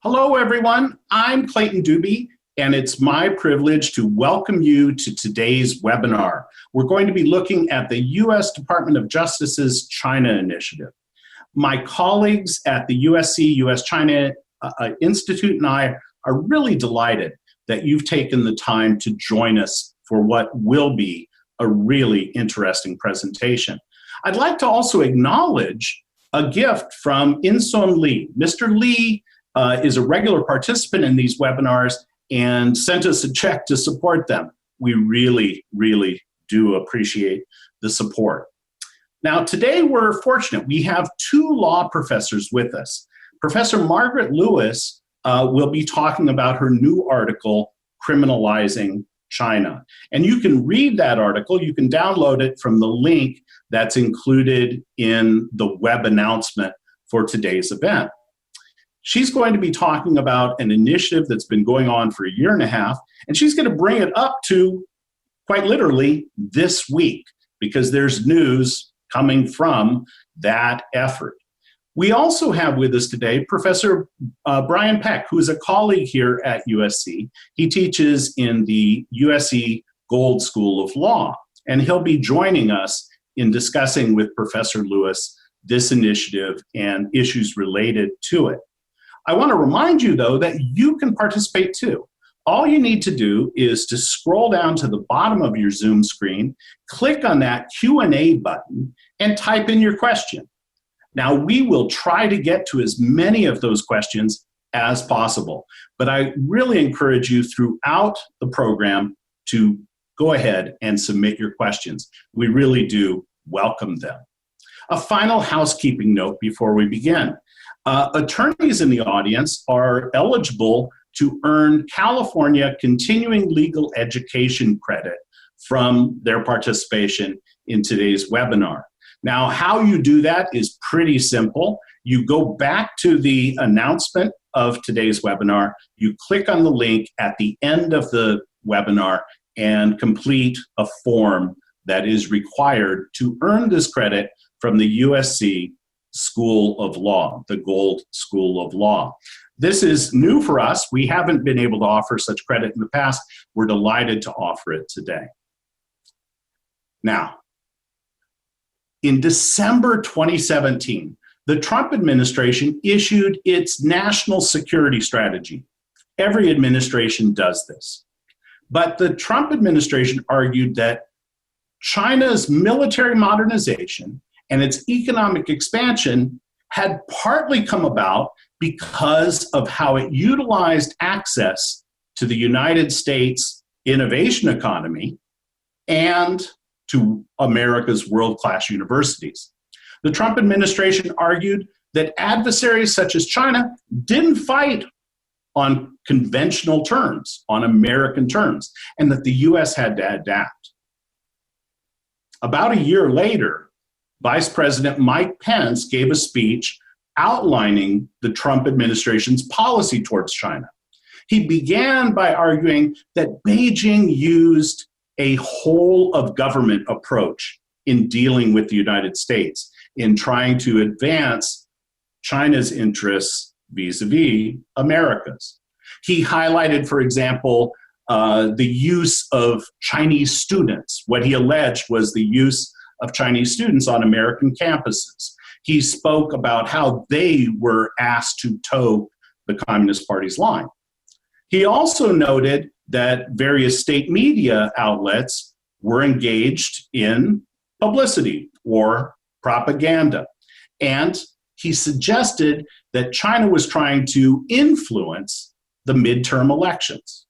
Hello, everyone. I'm Clayton Doobie, and it's my privilege to welcome you to today's webinar. We're going to be looking at the U.S. Department of Justice's China Initiative. My colleagues at the USC U.S.-China Institute and I are really delighted that you've taken the time to join us for what will be a really interesting presentation. I'd like to also acknowledge a gift from In-Sun Lee. Mr. Lee is a regular participant in these webinars and sent us a check to support them. We really, really do appreciate the support. Now, today we're fortunate. We have two law professors with us. Professor Margaret Lewis will be talking about her new article, Criminalizing China. And you can read that article. You can download it from the link that's included in the web announcement for today's event. She's going to be talking about an initiative that's been going on for a year and a half, and she's going to bring it up to, quite literally, this week, because there's news coming from that effort. We also have with us today Professor Brian Peck, who is a colleague here at USC. He teaches in the USC Gold School of Law, and he'll be joining us in discussing with Professor Lewis this initiative and issues related to it. I want to remind you, though, that you can participate too. All you need to do is to scroll down to the bottom of your Zoom screen, click on that Q&A button, and type in your question. Now, we will try to get to as many of those questions as possible, but I really encourage you throughout the program to go ahead and submit your questions. We really do welcome them. A final housekeeping note before we begin. Attorneys in the audience are eligible to earn California continuing legal education credit from their participation in today's webinar. Now, how you do that is pretty simple. You go back to the announcement of today's webinar, you click on the link at the end of the webinar and complete a form that is required to earn this credit from the USC School of Law, the Gold School of Law. This is new for us. We haven't been able to offer such credit in the past. We're delighted to offer it today. Now, in December 2017, the Trump administration issued its national security strategy. Every administration does this. But the Trump administration argued that China's military modernization and its economic expansion had partly come about because of how it utilized access to the United States innovation economy and to America's world-class universities. The Trump administration argued that adversaries such as China didn't fight on conventional terms, on American terms, and that the US had to adapt. About a year later, Vice President Mike Pence gave a speech outlining the Trump administration's policy towards China. He began by arguing that Beijing used a whole-of-government approach in dealing with the United States, in trying to advance China's interests vis-a-vis America's. He highlighted, for example, the use of Chinese students. What he alleged was the use of Chinese students on American campuses. He spoke about how they were asked to toe the Communist Party's line. He also noted that various state media outlets were engaged in publicity or propaganda. And he suggested that China was trying to influence the midterm elections.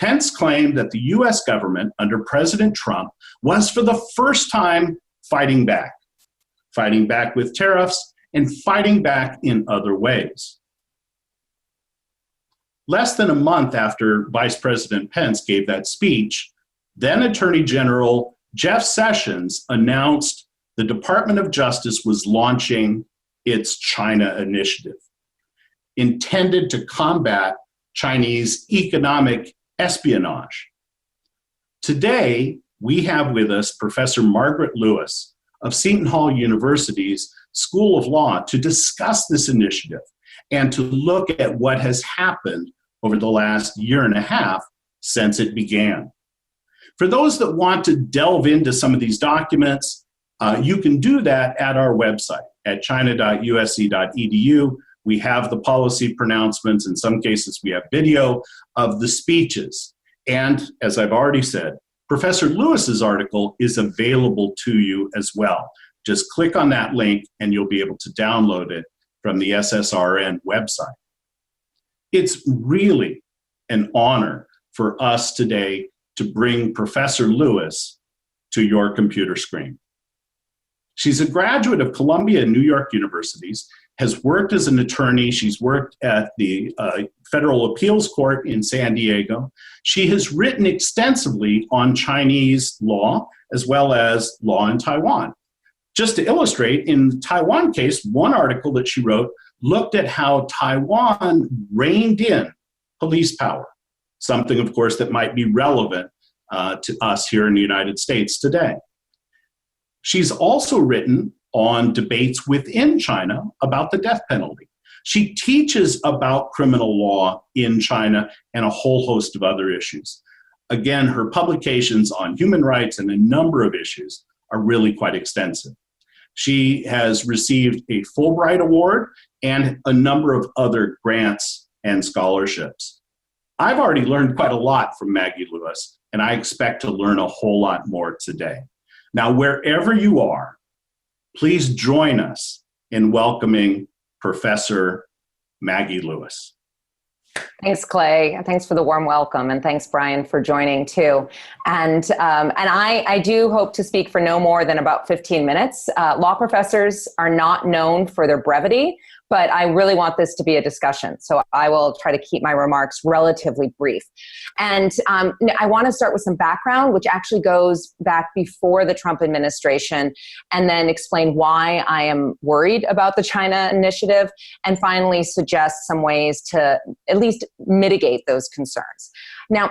Pence claimed that the US government under President Trump was for the first time fighting back with tariffs and fighting back in other ways. Less than a month after Vice President Pence gave that speech, then Attorney General Jeff Sessions announced the Department of Justice was launching its China Initiative, intended to combat Chinese economic espionage. Today, we have with us Professor Margaret Lewis of Seton Hall University's School of Law to discuss this initiative and to look at what has happened over the last year and a half since it began. For those that want to delve into some of these documents, you can do that at our website at china.usc.edu. We have the policy pronouncements. In some cases, we have video of the speeches. And as I've already said, Professor Lewis's article is available to you as well. Just click on that link and you'll be able to download it from the SSRN website. It's really an honor for us today to bring Professor Lewis to your computer screen. She's a graduate of Columbia and New York universities, has worked as an attorney. She's worked at the Federal Appeals Court in San Diego. She has written extensively on Chinese law as well as law in Taiwan. Just to illustrate, in the Taiwan case, one article that she wrote looked at how Taiwan reined in police power, something, of course, that might be relevant to us here in the United States today. She's also written on debates within China about the death penalty. She teaches about criminal law in China and a whole host of other issues. Again, her publications on human rights and a number of issues are really quite extensive. She has received a Fulbright Award and a number of other grants and scholarships. I've already learned quite a lot from Maggie Lewis, and I expect to learn a whole lot more today. Now, wherever you are, please join us in welcoming Professor Maggie Lewis. Thanks, Clay. Thanks for the warm welcome, and thanks, Brian, for joining too. And I do hope to speak for no more than about 15 minutes. Law professors are not known for their brevity, but I really want this to be a discussion. So I will try to keep my remarks relatively brief. And I want to start with some background, which actually goes back before the Trump administration, and then explain why I am worried about the China initiative, and finally suggest some ways to at least mitigate those concerns. Now,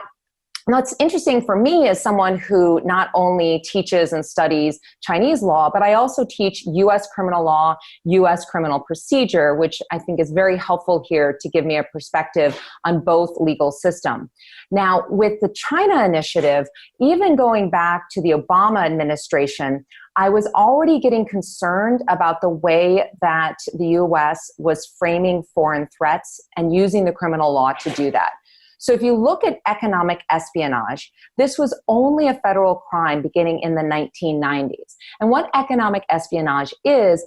what's interesting for me as someone who not only teaches and studies Chinese law, but I also teach U.S. criminal law, U.S. criminal procedure, which I think is very helpful here to give me a perspective on both legal system. Now, with the China initiative, even going back to the Obama administration, I was already getting concerned about the way that the U.S. was framing foreign threats and using the criminal law to do that. So if you look at economic espionage, this was only a federal crime beginning in the 1990s. And what economic espionage is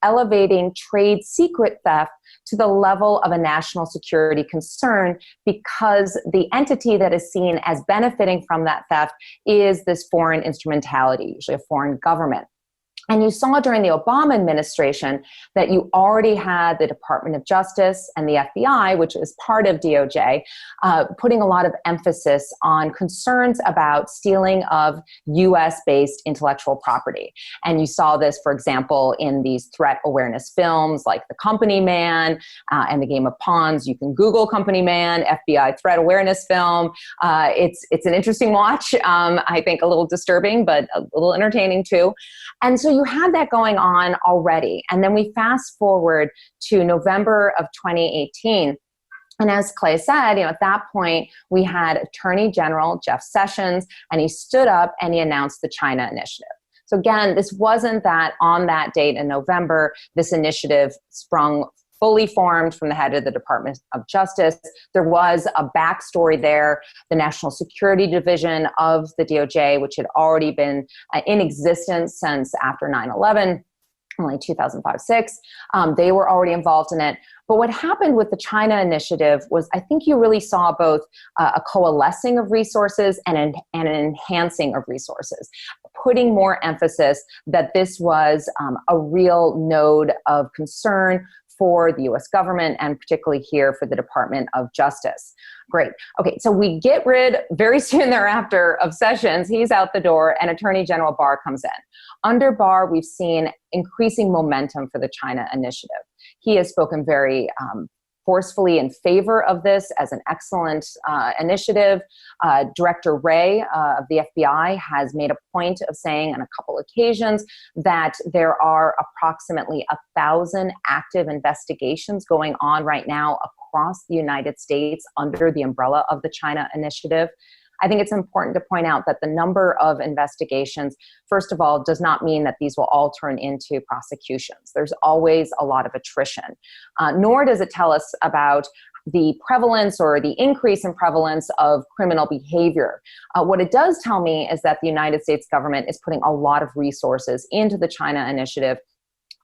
elevating trade secret theft to the level of a national security concern, because the entity that is seen as benefiting from that theft is this foreign instrumentality, usually a foreign government. And you saw during the Obama administration that you already had the Department of Justice and the FBI, which is part of DOJ, putting a lot of emphasis on concerns about stealing of US-based intellectual property. And you saw this, for example, in these threat awareness films like The Company Man and The Game of Pawns. You can Google Company Man, FBI threat awareness film. It's an interesting watch. I think a little disturbing, but a little entertaining too. And so you had that going on already. And then we fast forward to November of 2018. And as Clay said, at that point, we had Attorney General Jeff Sessions, and he stood up and he announced the China initiative. So again, this wasn't that on that date in November, this initiative sprung fully formed from the head of the Department of Justice. There was a backstory there. The National Security Division of the DOJ, which had already been in existence since after 9/11, only 2005-06, they were already involved in it. But what happened with the China initiative was, I think you really saw both a coalescing of resources and an enhancing of resources, putting more emphasis that this was a real node of concern for the US government, and particularly here for the Department of Justice. Great. Okay, so we get rid very soon thereafter of Sessions. He's out the door, and Attorney General Barr comes in. Under Barr, we've seen increasing momentum for the China initiative. He has spoken very forcefully in favor of this as an excellent initiative. Director Wray of the FBI has made a point of saying on a couple occasions that there are approximately 1,000 active investigations going on right now across the United States under the umbrella of the China Initiative. I think it's important to point out that the number of investigations, first of all, does not mean that these will all turn into prosecutions. There's always a lot of attrition, nor does it tell us about the prevalence or the increase in prevalence of criminal behavior. What it does tell me is that the United States government is putting a lot of resources into the China Initiative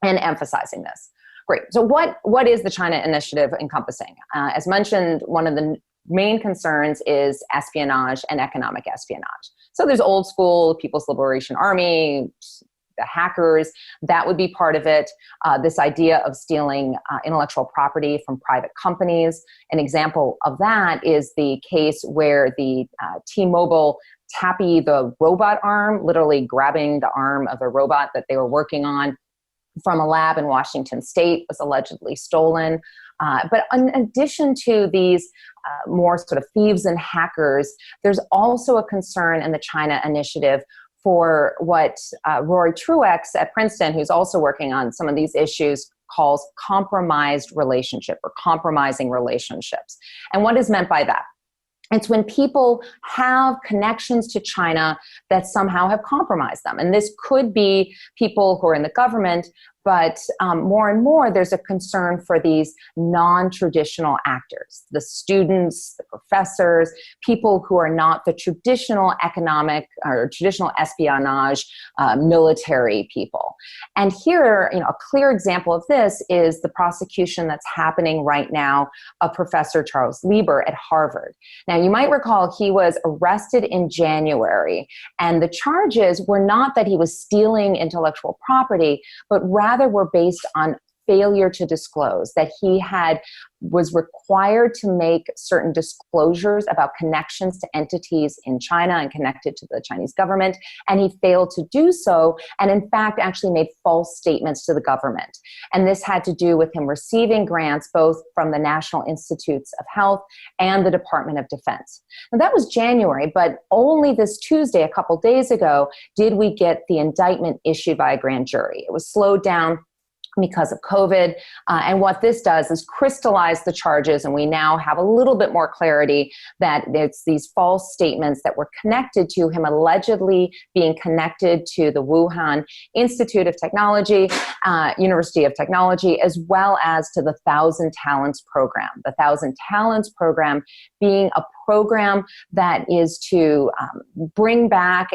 and emphasizing this. Great. So what is the China Initiative encompassing? As mentioned, one of the main concerns is espionage and economic espionage. So there's old school People's Liberation Army, the hackers, that would be part of it. This idea of stealing intellectual property from private companies. An example of that is the case where the T-Mobile Tappy, the robot arm, literally grabbing the arm of a robot that they were working on from a lab in Washington State, was allegedly stolen. But in addition to these more sort of thieves and hackers, there's also a concern in the China Initiative for what Rory Truex at Princeton, who's also working on some of these issues, calls compromised relationship or compromising relationships. And what is meant by that? It's when people have connections to China that somehow have compromised them. And this could be people who are in the government, but more and more there's a concern for these non-traditional actors, the students, the professors, people who are not the traditional economic or traditional espionage military people. And here, a clear example of this is the prosecution that's happening right now of Professor Charles Lieber at Harvard. Now, you might recall he was arrested in January, and the charges were not that he was stealing intellectual property, but rather were based on failure to disclose, that he was required to make certain disclosures about connections to entities in China and connected to the Chinese government, and he failed to do so, and in fact actually made false statements to the government. And this had to do with him receiving grants both from the National Institutes of Health and the Department of Defense. Now that was January, but only this Tuesday, a couple days ago, did we get the indictment issued by a grand jury. It was slowed down because of COVID. And what this does is crystallize the charges, and we now have a little bit more clarity that it's these false statements that were connected to him allegedly being connected to the Wuhan Institute of Technology, University of Technology, as well as to the Thousand Talents program. The Thousand Talents program being a program that is to bring back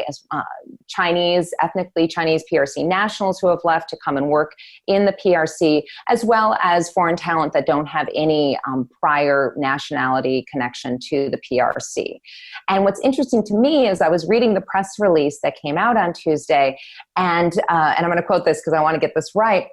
ethnically Chinese PRC nationals who have left to come and work in the PRC, as well as foreign talent that don't have any prior nationality connection to the PRC. And what's interesting to me is I was reading the press release that came out on Tuesday, and I'm going to quote this because I want to get this right,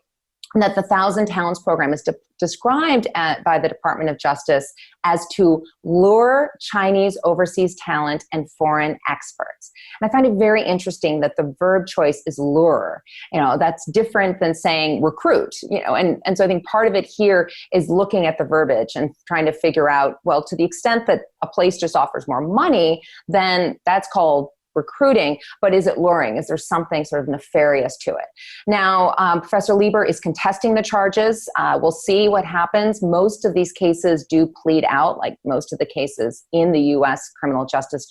that the Thousand Talents program is described by the Department of Justice as to lure Chinese overseas talent and foreign experts. And I find it very interesting that the verb choice is lure. That's different than saying recruit, and so I think part of it here is looking at the verbiage and trying to figure out, well, to the extent that a place just offers more money, then that's called recruiting, but is it luring? Is there something sort of nefarious to it? Now, Professor Lieber is contesting the charges. We'll see what happens. Most of these cases do plead out, like most of the cases in the U.S. criminal justice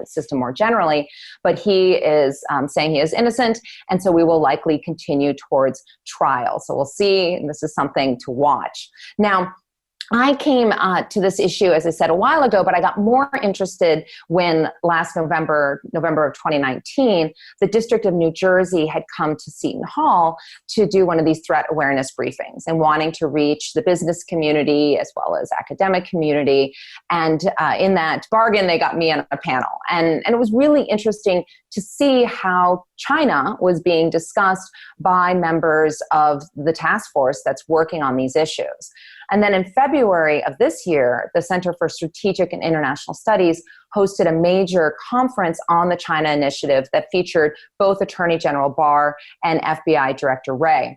system more generally, but he is saying he is innocent, and so we will likely continue towards trial. So we'll see, and this is something to watch. Now, I came to this issue, as I said, a while ago, but I got more interested when last November of 2019, the District of New Jersey had come to Seton Hall to do one of these threat awareness briefings and wanting to reach the business community as well as academic community. And in that bargain, they got me on a panel. And it was really interesting to see how China was being discussed by members of the task force that's working on these issues. And then in February of this year, the Center for Strategic and International Studies hosted a major conference on the China Initiative that featured both Attorney General Barr and FBI Director Wray.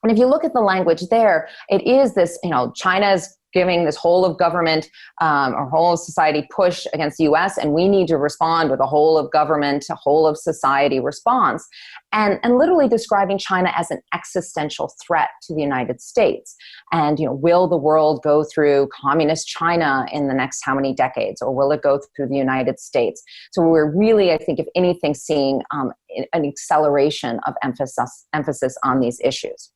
And if you look at the language there, it is this, China is giving this whole of government or whole of society push against the US, and we need to respond with a whole of government, a whole of society response, and literally describing China as an existential threat to the United States. And, will the world go through communist China in the next how many decades, or will it go through the United States? So we're really, I think, if anything, seeing an acceleration of emphasis on these issues.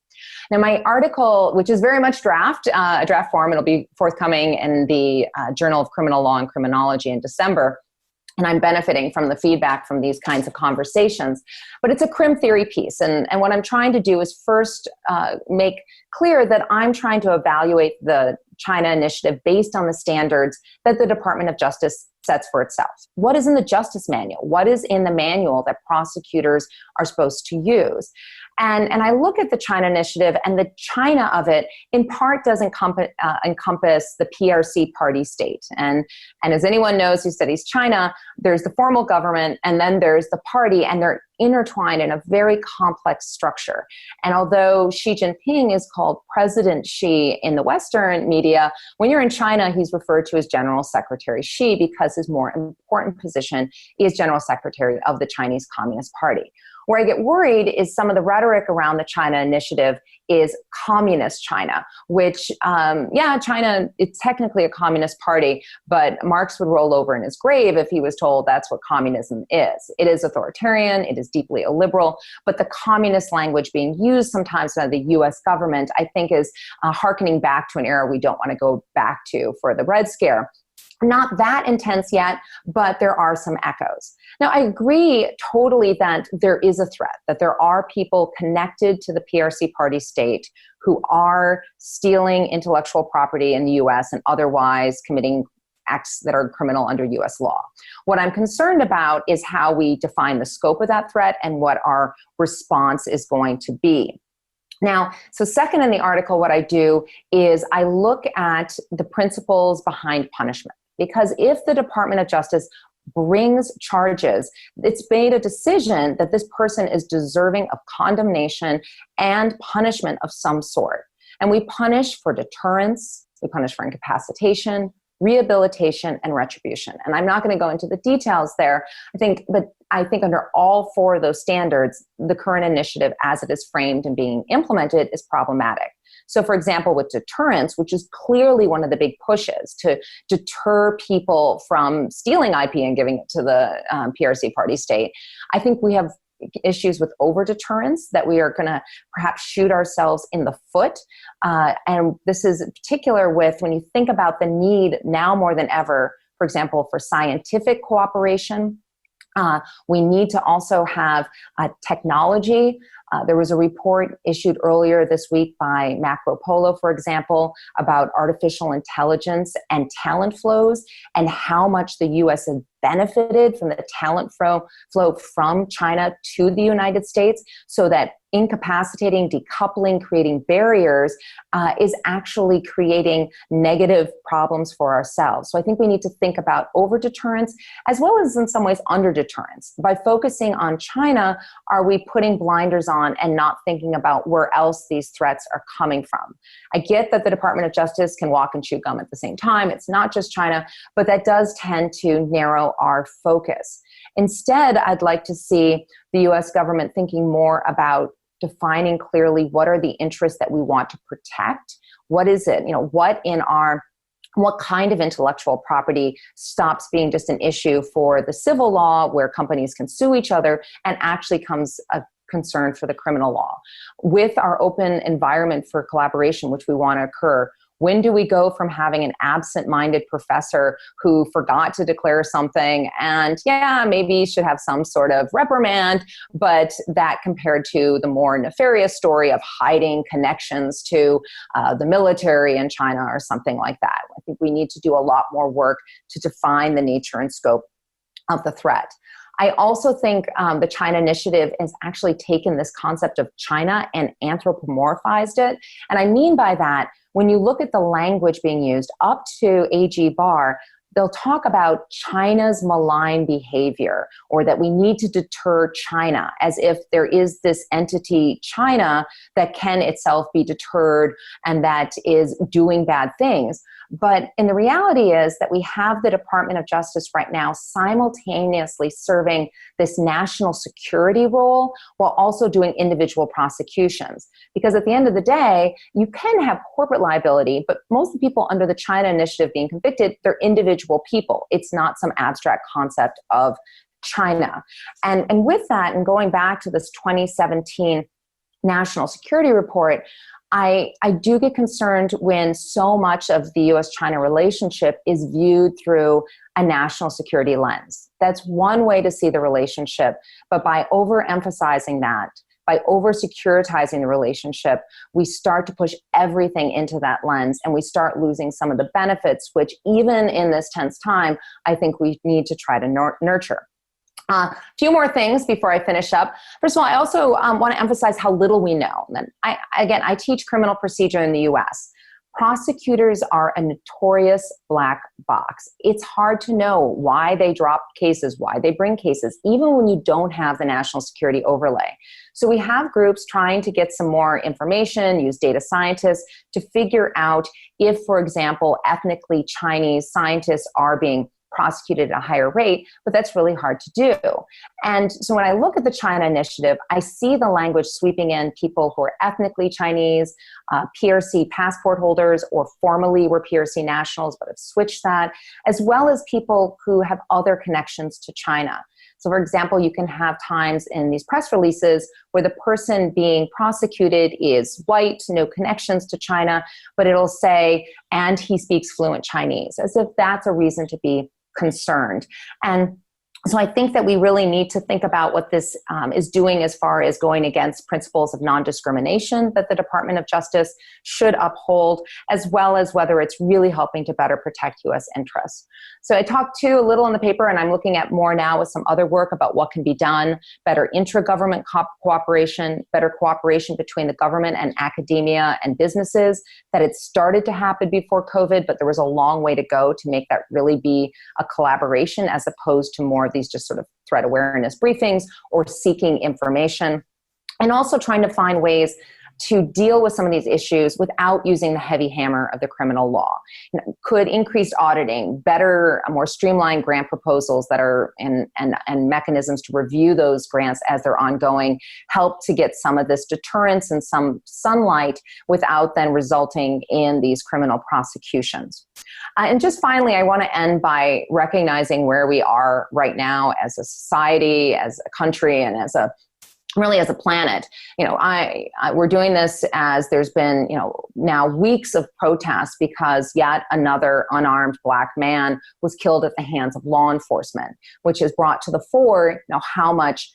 Now, my article, which is very much a draft form, it'll be forthcoming in the Journal of Criminal Law and Criminology in December, and I'm benefiting from the feedback from these kinds of conversations. But it's a crim theory piece, and what I'm trying to do is first make clear that I'm trying to evaluate the China initiative based on the standards that the Department of Justice sets for itself. What is in the Justice Manual? What is in the manual that prosecutors are supposed to use? And I look at the China initiative, and the China of it, in part, does encompass the PRC party state. And as anyone knows who studies China, there's the formal government, and then there's the party, and they're intertwined in a very complex structure. And although Xi Jinping is called President Xi in the Western media, when you're in China, he's referred to as General Secretary Xi because his more important position is General Secretary of the Chinese Communist Party. Where I get worried is some of the rhetoric around the China initiative is communist China, which, China, it's technically a communist party, but Marx would roll over in his grave if he was told that's what communism is. It is authoritarian, it is deeply illiberal, but the communist language being used sometimes by the US government, I think, is hearkening back to an era we don't want to go back to for the Red Scare. Not that intense yet, but there are some echoes. Now, I agree totally that there is a threat, that there are people connected to the PRC party state who are stealing intellectual property in the US and otherwise committing acts that are criminal under US law. What I'm concerned about is how we define the scope of that threat and what our response is going to be. Now, so second in the article, what I do is I look at the principles behind punishment. Because if the Department of Justice brings charges, it's made a decision that this person is deserving of condemnation and punishment of some sort. And we punish for deterrence, we punish for incapacitation, rehabilitation, and retribution. And I'm not going to go into the details there. But I think under all four of those standards, the current initiative as it is framed and being implemented is problematic. So for example, with deterrence, which is clearly one of the big pushes to deter people from stealing IP and giving it to the PRC party state, I think we have issues with over-deterrence that we are going to perhaps shoot ourselves in the foot. And this is in particular with when you think about the need now more than ever, for example, for scientific cooperation. We need to also have technology. There was a report issued earlier this week by Macro Polo, for example, about artificial intelligence and talent flows and how much the U.S. has benefited from the talent flow from China to the United States, so that incapacitating, decoupling, creating barriers is actually creating negative problems for ourselves. So I think we need to think about over-deterrence as well as in some ways under-deterrence. By focusing on China, are we putting blinders on and not thinking about where else these threats are coming from? I get that the Department of Justice can walk and chew gum at the same time. It's not just China, but that does tend to narrow our focus. Instead, I'd like to see the US government thinking more about defining clearly what are the interests that we want to protect. What is it? What kind of intellectual property stops being just an issue for the civil law where companies can sue each other and actually comes a concern for the criminal law. With our open environment for collaboration, which we want to occur, when do we go from having an absent-minded professor who forgot to declare something and maybe should have some sort of reprimand, but that compared to the more nefarious story of hiding connections to the military in China or something like that? I think we need to do a lot more work to define the nature and scope of the threat. I also think the China initiative has actually taken this concept of China and anthropomorphized it. And I mean by that, when you look at the language being used up to AG Barr, they'll talk about China's malign behavior, or that we need to deter China, as if there is this entity, China, that can itself be deterred and that is doing bad things. But in the reality is that we have the Department of Justice right now simultaneously serving this national security role while also doing individual prosecutions. Because at the end of the day, you can have corporate liability, but most of the people under the China initiative being convicted, they're individual people. It's not some abstract concept of China. And with that, and going back to this 2017 National Security Report, I do get concerned when so much of the US-China relationship is viewed through a national security lens. That's one way to see the relationship, but by overemphasizing that, by over-securitizing the relationship, we start to push everything into that lens, and we start losing some of the benefits, which even in this tense time, I think we need to try to nurture. A few more things before I finish up. First of all, I also want to emphasize how little we know. And I teach criminal procedure in the US. Prosecutors are a notorious black box. It's hard to know why they drop cases, why they bring cases, even when you don't have the national security overlay. So we have groups trying to get some more information, use data scientists to figure out if, for example, ethnically Chinese scientists are being prosecuted at a higher rate, but that's really hard to do. And so when I look at the China initiative, I see the language sweeping in people who are ethnically Chinese, PRC passport holders, or formerly were PRC nationals but have switched that, as well as people who have other connections to China. So for example, you can have times in these press releases where the person being prosecuted is white, no connections to China, but it'll say, and he speaks fluent Chinese, as if that's a reason to be concerned. And so I think that we really need to think about what this is doing as far as going against principles of non-discrimination that the Department of Justice should uphold, as well as whether it's really helping to better protect U.S. interests. So I talked too a little in the paper, and I'm looking at more now with some other work about what can be done, better intra-government cooperation, better cooperation between the government and academia and businesses, that it started to happen before COVID, but there was a long way to go to make that really be a collaboration as opposed to more of these just sort of threat awareness briefings or seeking information, and also trying to find ways to deal with some of these issues without using the heavy hammer of the criminal law. Could increased auditing, better, more streamlined grant proposals that are and mechanisms to review those grants as they're ongoing help to get some of this deterrence and some sunlight without then resulting in these criminal prosecutions. And just finally, I want to end by recognizing where we are right now as a society, as a country, and as a planet. We're doing this as there's been, now weeks of protests because yet another unarmed black man was killed at the hands of law enforcement, which has brought to the fore, how much,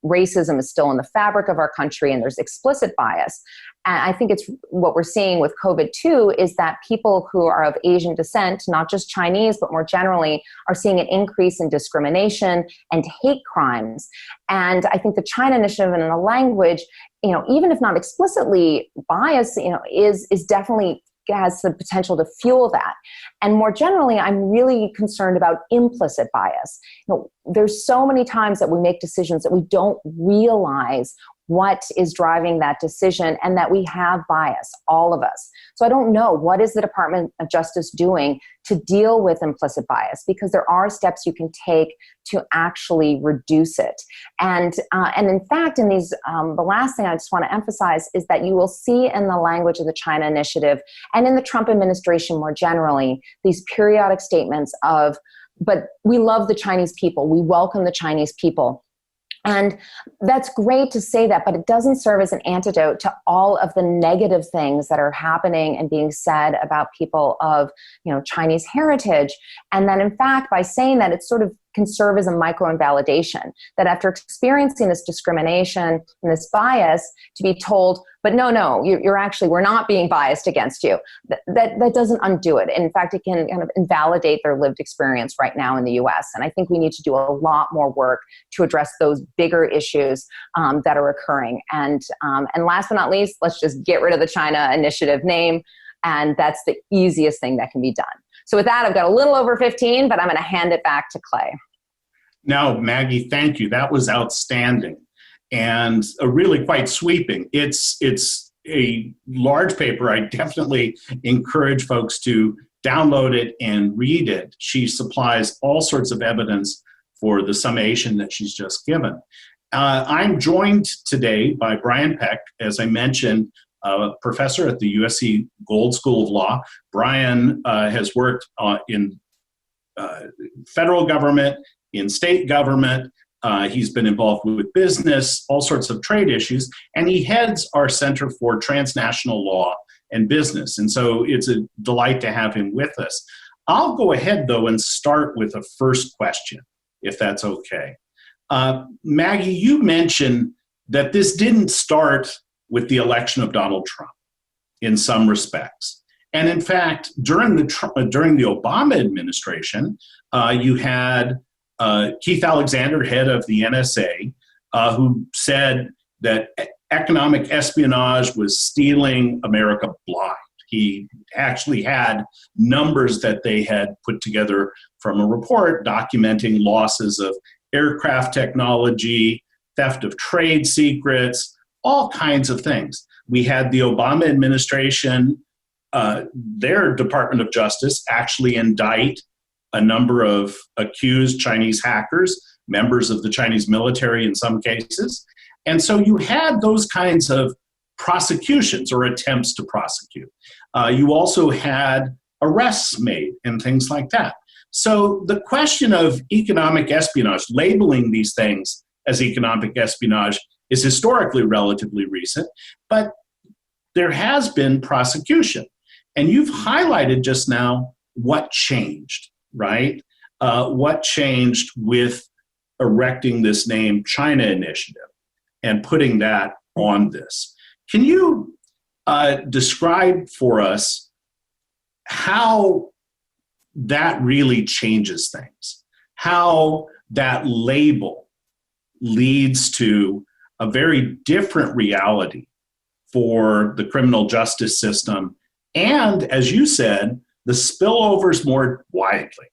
racism is still in the fabric of our country, and there's explicit bias. And I think it's what we're seeing with COVID too, is that people who are of Asian descent, not just Chinese, but more generally, are seeing an increase in discrimination and hate crimes. And I think the China initiative and the language, even if not explicitly biased, is definitely has the potential to fuel that. And more generally, I'm really concerned about implicit bias. There's so many times that we make decisions that we don't realize what is driving that decision, and that we have bias, all of us. So I don't know, what is the Department of Justice doing to deal with implicit bias? Because there are steps you can take to actually reduce it. And in fact, in these, the last thing I just want to emphasize is that you will see in the language of the China initiative and in the Trump administration more generally, these periodic statements of, but we love the Chinese people, we welcome the Chinese people. And that's great to say that, but it doesn't serve as an antidote to all of the negative things that are happening and being said about people of, Chinese heritage. And then in fact, by saying that, it sort of can serve as a micro-invalidation, that after experiencing this discrimination and this bias, to be told, but no, you're actually, we're not being biased against you. That doesn't undo it. In fact, it can kind of invalidate their lived experience right now in the US. And I think we need to do a lot more work to address those bigger issues that are occurring. And last but not least, let's just get rid of the China initiative name. And that's the easiest thing that can be done. So with that, I've got a little over 15, but I'm going to hand it back to Clay. Now, Maggie, thank you. That was outstanding and really quite sweeping. It's a large paper. I definitely encourage folks to download it and read it. She supplies all sorts of evidence for the summation that she's just given. I'm joined today by Brian Peck, as I mentioned, a professor at the USC Gold School of Law. Brian has worked in federal government, in state government. He's been involved with business, all sorts of trade issues, and he heads our Center for Transnational Law and Business. And so it's a delight to have him with us. I'll go ahead, though, and start with a first question, if that's okay. Maggie, you mentioned that this didn't start with the election of Donald Trump in some respects. And in fact, during the Obama administration, you had Keith Alexander, head of the NSA, who said that economic espionage was stealing America blind. He actually had numbers that they had put together from a report documenting losses of aircraft technology, theft of trade secrets, all kinds of things. We had the Obama administration, their Department of Justice, actually indict a number of accused Chinese hackers, members of the Chinese military in some cases. And so you had those kinds of prosecutions or attempts to prosecute. You also had arrests made and things like that. So the question of economic espionage, labeling these things as economic espionage, is historically relatively recent, but there has been prosecution. And you've highlighted just now what changed, right? What changed with erecting this name China Initiative and putting that on this. Can you describe for us how that really changes things? How that label leads to a very different reality for the criminal justice system and, as you said, the spillovers more widely.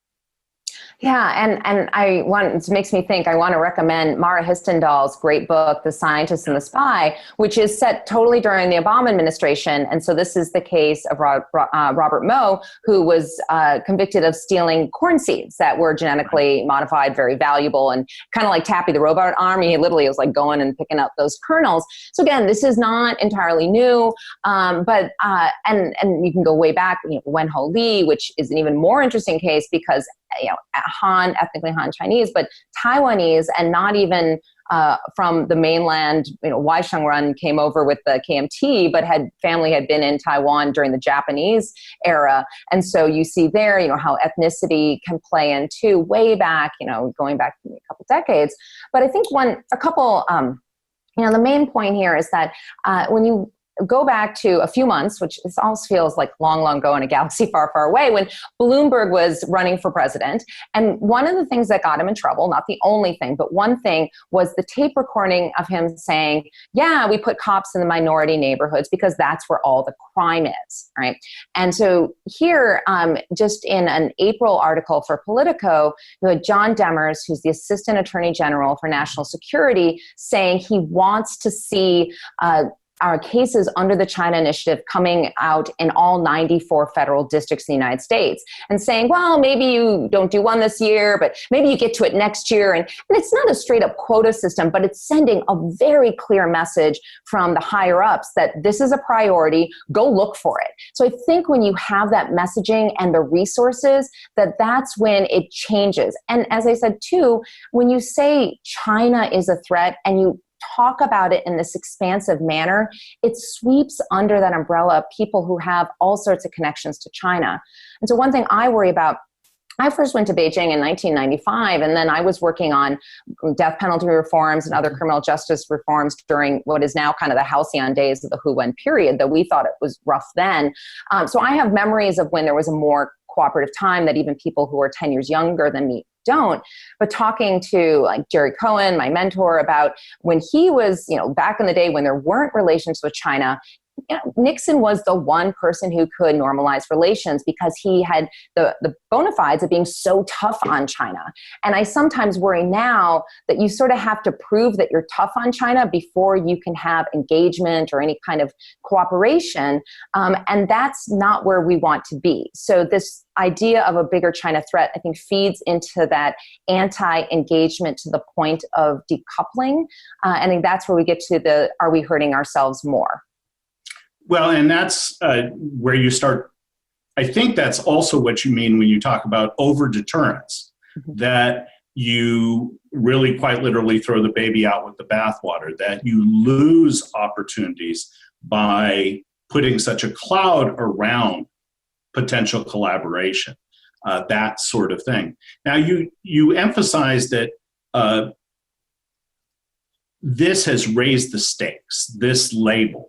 Yeah, and it makes me think, I want to recommend Mara Histendal's great book, The Scientist and the Spy, which is set totally during the Obama administration. And so this is the case of Robert Moe, who was convicted of stealing corn seeds that were genetically modified, very valuable, and kind of like Tappy the Robot Arm. He literally was like going and picking up those kernels. So again, this is not entirely new, but you can go way back, Wen Ho Lee, which is an even more interesting case because Han, ethnically Han Chinese, but Taiwanese, and not even from the mainland. Wai Sheng-run came over with the KMT, but family had been in Taiwan during the Japanese era. And so you see there, how ethnicity can play into way back, going back a couple decades. But I think the main point here is that when you go back to a few months, which this almost feels like long, long ago in a galaxy far, far away, when Bloomberg was running for president. And one of the things that got him in trouble, not the only thing, but one thing, was the tape recording of him saying, yeah, we put cops in the minority neighborhoods because that's where all the crime is, right? And so here, just in an April article for Politico, you had John Demers, who's the Assistant Attorney General for National Security, saying he wants to see our cases under the China Initiative coming out in all 94 federal districts in the United States, and saying, well, maybe you don't do one this year, but maybe you get to it next year. And it's not a straight up quota system, but it's sending a very clear message from the higher ups that this is a priority, go look for it. So I think when you have that messaging and the resources, that's when it changes. And as I said too, when you say China is a threat and you talk about it in this expansive manner, it sweeps under that umbrella people who have all sorts of connections to China. And so one thing I worry about, I first went to Beijing in 1995, and then I was working on death penalty reforms and other criminal justice reforms during what is now kind of the halcyon days of the Hu Wen period, though we thought it was rough then. So I have memories of when there was a more cooperative time that even people who are 10 years younger than me don't. But talking to like Jerry Cohen, my mentor, about when he was, back in the day when there weren't relations with China, Nixon was the one person who could normalize relations because he had the bona fides of being so tough on China. And I sometimes worry now that you sort of have to prove that you're tough on China before you can have engagement or any kind of cooperation. And that's not where we want to be. So this idea of a bigger China threat, I think, feeds into that anti-engagement to the point of decoupling. I think that's where we get to are we hurting ourselves more? Well, and that's where you start. I think that's also what you mean when you talk about over-deterrence, that you really quite literally throw the baby out with the bathwater, that you lose opportunities by putting such a cloud around potential collaboration, that sort of thing. Now, you emphasize that this has raised the stakes, this label,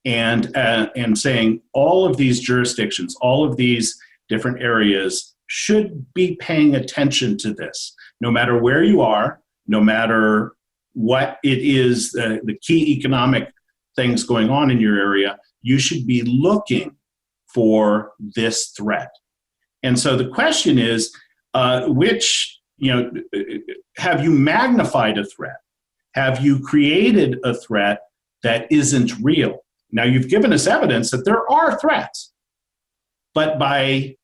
and saying all of these jurisdictions, all of these different areas should be paying attention to this, no matter where you are, no matter what it is, the key economic things going on in your area, you should be looking for this threat. And so the question is, have you magnified a threat? Have you created a threat that isn't real? Now, you've given us evidence that there are threats, but by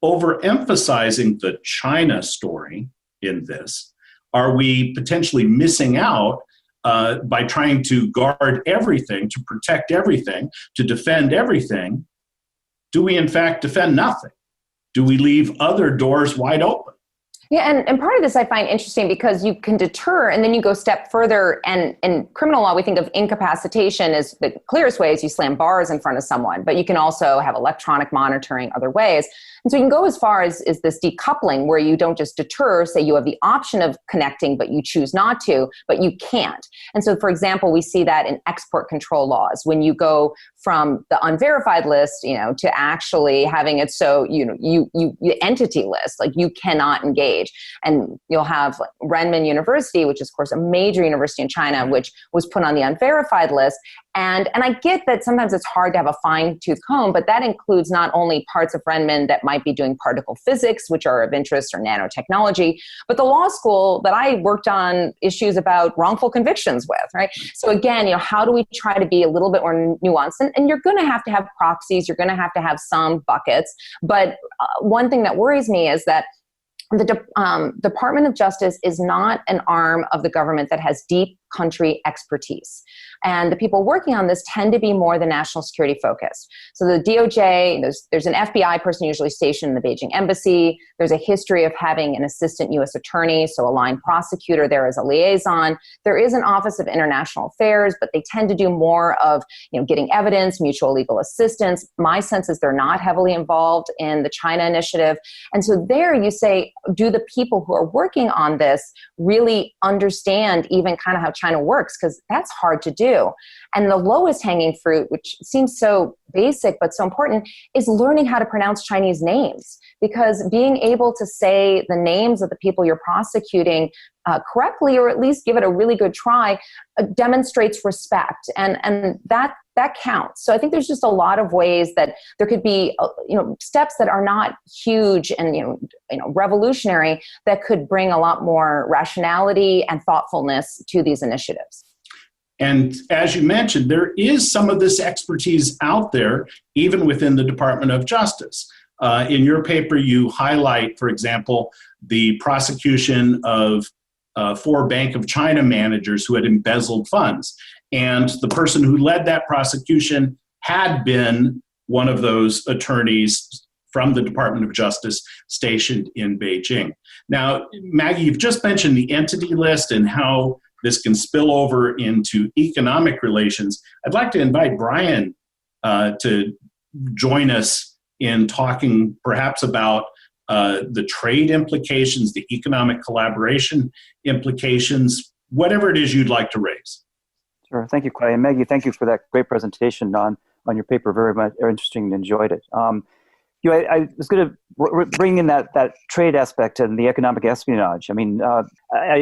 overemphasizing the China story in this, are we potentially missing out by trying to guard everything, to protect everything, to defend everything? Do we in fact defend nothing? Do we leave other doors wide open? Yeah, and part of this I find interesting because you can deter and then you go a step further. And in criminal law, we think of incapacitation as the clearest way is you slam bars in front of someone, but you can also have electronic monitoring other ways. And so you can go as far as this decoupling where you don't just deter, say you have the option of connecting, but you choose not to, but you can't. And so, for example, we see that in export control laws, when you go from the unverified list, to actually having it so, you entity list, like you cannot engage. And you'll have Renmin University, which is, of course, a major university in China, which was put on the unverified list. And I get that sometimes it's hard to have a fine-tooth comb, but that includes not only parts of Renmin that might be doing particle physics, which are of interest, or nanotechnology, but the law school that I worked on issues about wrongful convictions with, right? So again, how do we try to be a little bit more nuanced? And you're going to have proxies, you're going to have some buckets. But one thing that worries me is that the Department of Justice is not an arm of the government that has deep country expertise. And the people working on this tend to be more the national security focused. So the DOJ, there's an FBI person usually stationed in the Beijing embassy. There's a history of having an assistant U.S. attorney, so a line prosecutor there as a liaison. There is an Office of International Affairs, but they tend to do more of getting evidence, mutual legal assistance. My sense is they're not heavily involved in the China initiative. And so there you say, do the people who are working on this really understand even kind of how China works? Because that's hard to do. And the lowest hanging fruit, which seems so basic but so important, is learning how to pronounce Chinese names. Because being able to say the names of the people you're prosecuting correctly, or at least give it a really good try, demonstrates respect. And that counts. So I think there's just a lot of ways that there could be, steps that are not huge and, revolutionary that could bring a lot more rationality and thoughtfulness to these initiatives. And as you mentioned, there is some of this expertise out there, even within the Department of Justice. In your paper, you highlight, for example, the prosecution of 4 Bank of China managers who had embezzled funds. And the person who led that prosecution had been one of those attorneys from the Department of Justice stationed in Beijing. Now, Maggie, you've just mentioned the entity list and how this can spill over into economic relations. I'd like to invite Brian to join us in talking perhaps about the trade implications, the economic collaboration implications, whatever it is you'd like to raise. Sure. Thank you, Clay. And Maggie, thank you for that great presentation on your paper. Very much interesting and enjoyed it. I was going to bring in that trade aspect and the economic espionage. I mean,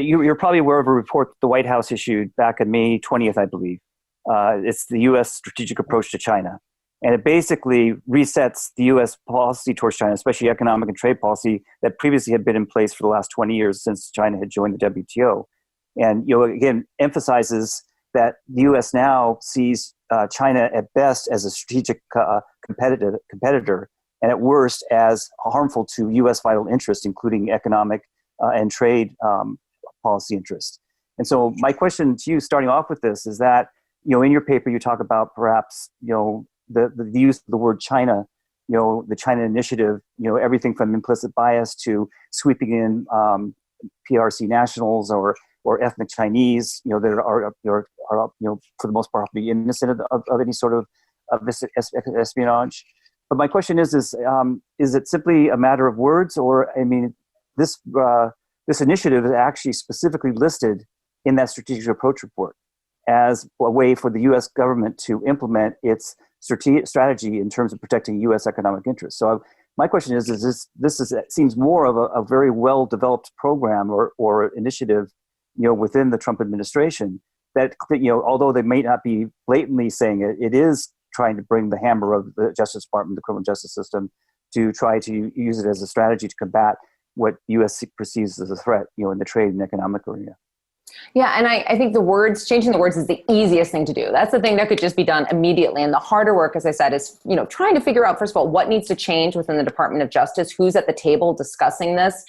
you're probably aware of a report the White House issued back on May 20th, I believe, It's the U.S. strategic approach to China. And it basically resets the U.S. policy towards China, especially economic and trade policy that previously had been in place for the last 20 years since China had joined the WTO. And, again, emphasizes that the U.S. now sees China at best as a strategic competitor, and at worst as harmful to U.S. vital interests, including economic and trade policy interests. And so my question to you, starting off with this, is that, in your paper you talk about perhaps, the use of the word China, the China initiative, everything from implicit bias to sweeping in PRC nationals or ethnic Chinese, that are for the most part probably innocent of any sort of this espionage. But my question is it simply a matter of words, or this initiative is actually specifically listed in that strategic approach report as a way for the U.S. government to implement its strategy in terms of protecting U.S. economic interests. So my question is this seems more of a very well-developed program or initiative, within the Trump administration that, although they may not be blatantly saying it, it is trying to bring the hammer of the Justice Department, the criminal justice system, to try to use it as a strategy to combat what the U.S. perceives as a threat, in the trade and economic arena. Yeah, and I think changing the words is the easiest thing to do. That's the thing that could just be done immediately. And the harder work, as I said, is, trying to figure out, first of all, what needs to change within the Department of Justice, who's at the table discussing this,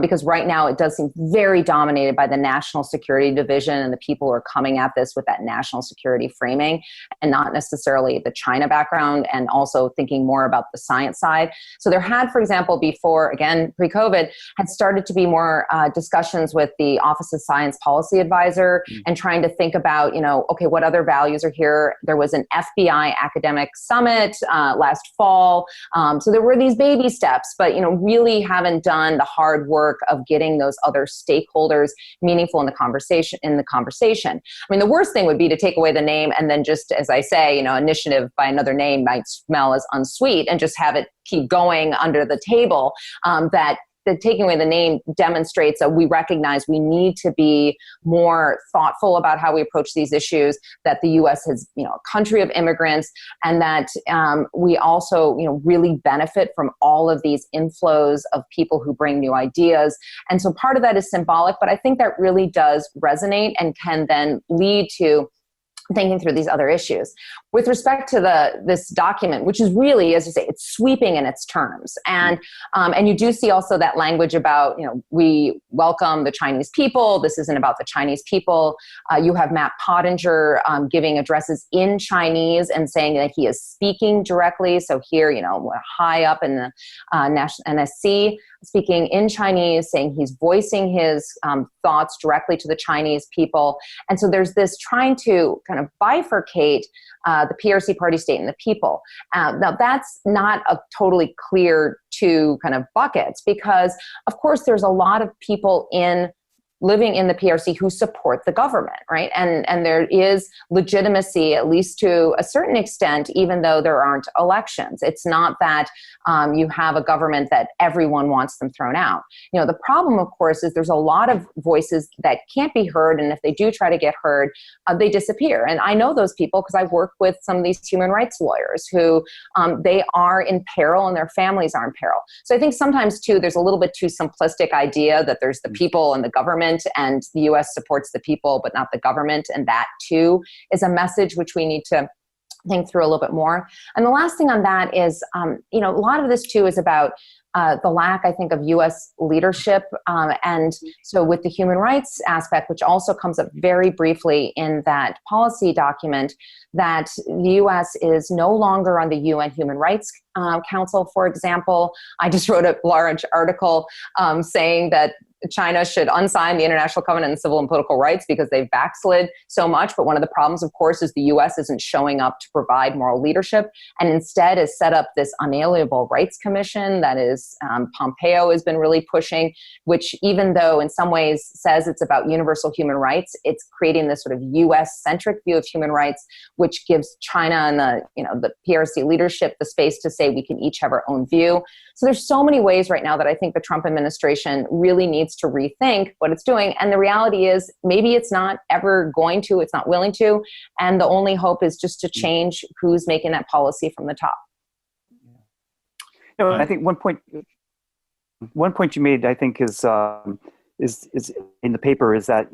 because right now it does seem very dominated by the National Security Division and the people who are coming at this with that national security framing and not necessarily the China background, and also thinking more about the science side. So there had, for example, before, again, pre-COVID, had started to be more discussions with the Office of Science Policy Advisor and trying to think about, okay, what other values are here? There was an FBI academic summit last fall. So there were these baby steps, but, really haven't done the hard work of getting those other stakeholders meaningful in the conversation. The worst thing would be to take away the name and then just, as I say, initiative by another name might smell as unsweet, and just have it keep going under the table. The taking away the name demonstrates that we recognize we need to be more thoughtful about how we approach these issues, that the U.S. is, a country of immigrants, and that we also, really benefit from all of these inflows of people who bring new ideas. And so part of that is symbolic, but I think that really does resonate and can then lead to thinking through these other issues. With respect to this document, which is really, as you say, it's sweeping in its terms. And you do see also that language about, we welcome the Chinese people. This isn't about the Chinese people. You have Matt Pottinger giving addresses in Chinese and saying that he is speaking directly. So here, high up in the national NSC, speaking in Chinese, saying he's voicing his thoughts directly to the Chinese people. And so there's this trying to kind of bifurcate the PRC party state and the people. Now that's not a totally clear two kind of buckets, because of course there's a lot of people living in the PRC who support the government, right? And there is legitimacy, at least to a certain extent, even though there aren't elections. It's not that you have a government that everyone wants them thrown out. The problem, of course, is there's a lot of voices that can't be heard, and if they do try to get heard, they disappear. And I know those people because I work with some of these human rights lawyers who they are in peril and their families are in peril. So I think sometimes, too, there's a little bit too simplistic idea that there's the people and the government, and the U.S. supports the people but not the government, and that too is a message which we need to think through a little bit more. And the last thing on that is, a lot of this too is about the lack, I think, of U.S. leadership. And so with the human rights aspect, which also comes up very briefly in that policy document, that the U.S. is no longer on the UN Human Rights Council, for example. I just wrote a large article saying that China should unsign the International Covenant on Civil and Political Rights because they've backslid so much. But one of the problems, of course, is the U.S. isn't showing up to provide moral leadership, and instead has set up this unalienable rights commission that is Pompeo has been really pushing, which even though in some ways says it's about universal human rights, it's creating this sort of U.S.-centric view of human rights, which gives China and the PRC leadership the space to say we can each have our own view. So there's so many ways right now that I think the Trump administration really needs needs to rethink what it's doing. And the reality is maybe it's not ever going to, it's not willing to. And the only hope is just to change who's making that policy from the top. I think one point you made, I think, is in the paper is that,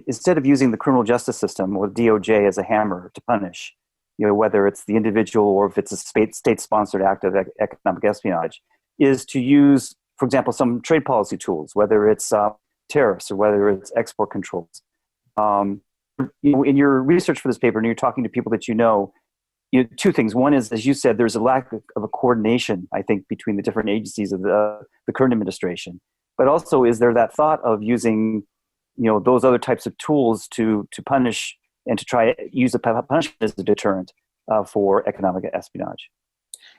instead of using the criminal justice system or DOJ as a hammer to punish, whether it's the individual or if it's a state-sponsored act of economic espionage, is to use, for example, some trade policy tools, whether it's tariffs or whether it's export controls. In your research for this paper, and you're talking to people that two things. One is, as you said, there's a lack of a coordination, I think, between the different agencies of the current administration. But also, is there that thought of using, those other types of tools to punish and to try to use the punishment as a deterrent for economic espionage?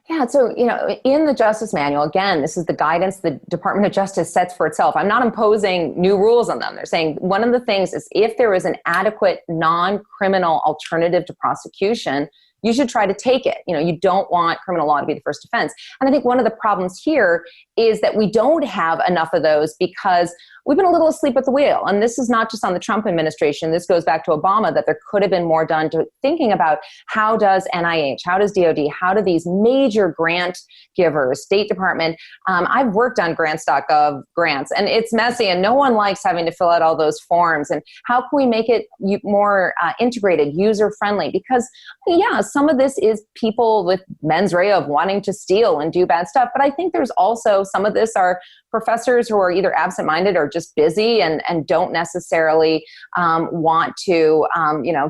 Yeah, so, in the Justice Manual, again, this is the guidance the Department of Justice sets for itself. I'm not imposing new rules on them. They're saying one of the things is if there is an adequate non-criminal alternative to prosecution, you should try to take it. You don't want criminal law to be the first offense. And I think one of the problems here is that we don't have enough of those because we've been a little asleep at the wheel. And this is not just on the Trump administration. This goes back to Obama, that there could have been more done to thinking about how does NIH, how does DOD, how do these major grant givers, State Department, I've worked on grants.gov grants, and it's messy and no one likes having to fill out all those forms. And how can we make it more integrated, user-friendly? Because, yeah, some of this is people with mens rea of wanting to steal and do bad stuff. But I think there's also some of this are professors who are either absent-minded or just busy and don't necessarily want to,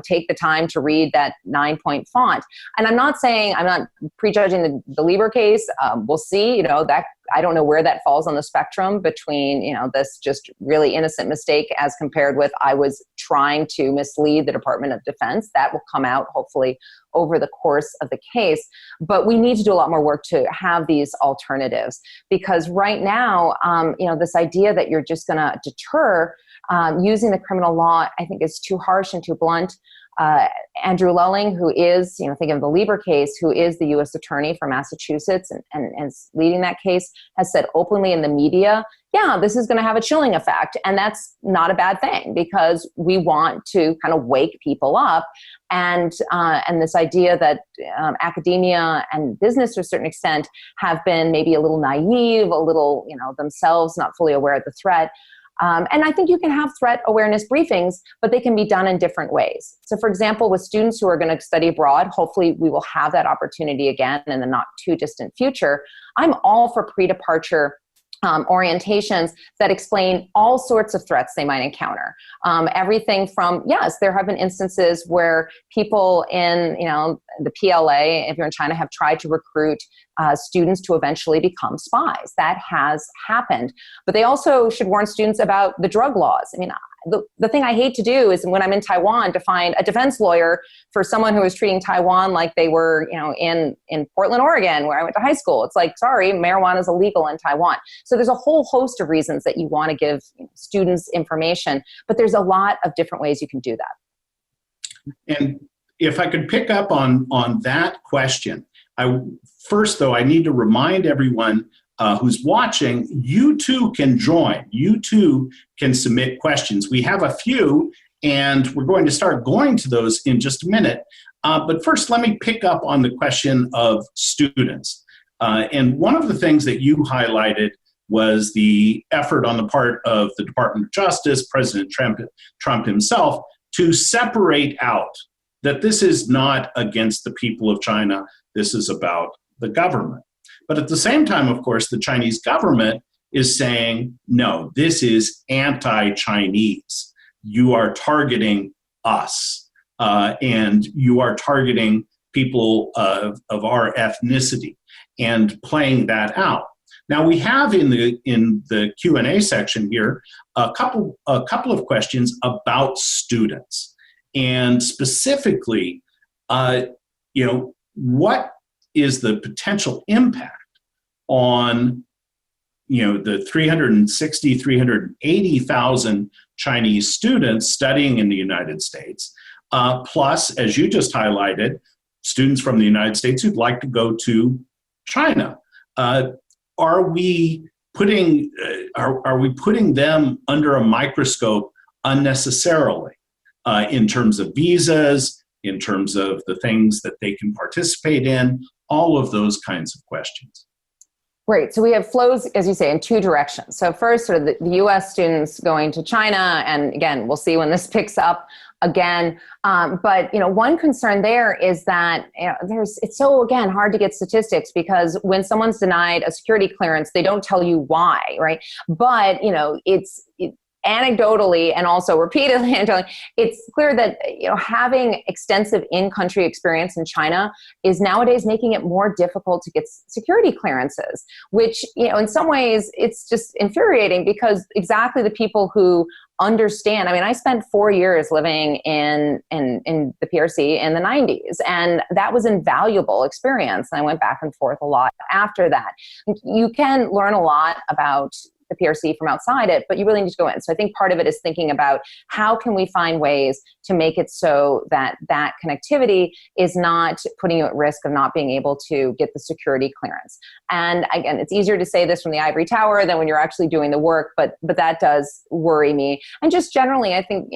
take the time to read that 9-point font. And I'm not prejudging the Lieber case. We'll see, that I don't know where that falls on the spectrum between, this just really innocent mistake as compared with I was trying to mislead the Department of Defense. That will come out hopefully over the course of the case. But we need to do a lot more work to have these alternatives, because right now, this idea that you're just going to deter using the criminal law, I think is too harsh and too blunt. Andrew Lulling, who is, think of the Lieber case, who is the U.S. attorney for Massachusetts and is leading that case, has said openly in the media, yeah, this is going to have a chilling effect. And that's not a bad thing, because we want to kind of wake people up. And this idea that academia and business to a certain extent have been maybe a little naive, a little, themselves not fully aware of the threat. And I think you can have threat awareness briefings, but they can be done in different ways. So for example, with students who are going to study abroad, hopefully we will have that opportunity again in the not too distant future. I'm all for pre-departure orientations that explain all sorts of threats they might encounter. Everything from, yes, there have been instances where people in, the PLA, if you're in China, have tried to recruit students to eventually become spies. That has happened. But they also should warn students about the drug laws. I mean, the thing I hate to do is when I'm in Taiwan to find a defense lawyer for someone who is treating Taiwan like they were, in Portland, Oregon, where I went to high school. It's like, sorry, marijuana is illegal in Taiwan. So there's a whole host of reasons that you want to give students information, but there's a lot of different ways you can do that. And if I could pick up on that question, first, though, I need to remind everyone who's watching, you too can join. You too can submit questions. We have a few, and we're going to start going to those in just a minute. But first, let me pick up on the question of students. And one of the things that you highlighted was the effort on the part of the Department of Justice, President Trump himself, to separate out that this is not against the people of China. This is about the government. But at the same time, of course, the Chinese government is saying, no, this is anti-Chinese. You are targeting us, and you are targeting people of our ethnicity, and playing that out. Now, we have in the Q&A section here a couple of questions about students, and specifically, what is the potential impact on, the 380,000 Chinese students studying in the United States, plus, as you just highlighted, students from the United States who'd like to go to China. Are we putting are we putting them under a microscope unnecessarily in terms of visas, in terms of the things that they can participate in, all of those kinds of questions. Great. So we have flows, as you say, in two directions. So first, sort of the U.S. students going to China, and again, we'll see when this picks up again. But one concern there is that it's so again hard to get statistics, because when someone's denied a security clearance, they don't tell you why, right? But it's anecdotally and also repeatedly, it's clear that having extensive in-country experience in China is nowadays making it more difficult to get security clearances, which in some ways it's just infuriating, because exactly the people who understand. I mean, I spent 4 years living in the PRC in the 90s, and that was invaluable experience. And I went back and forth a lot after that. You can learn a lot about the PRC from outside it, but you really need to go in. So I think part of it is thinking about how can we find ways to make it so that that connectivity is not putting you at risk of not being able to get the security clearance. And again, it's easier to say this from the ivory tower than when you're actually doing the work, but that does worry me. And just generally, I think,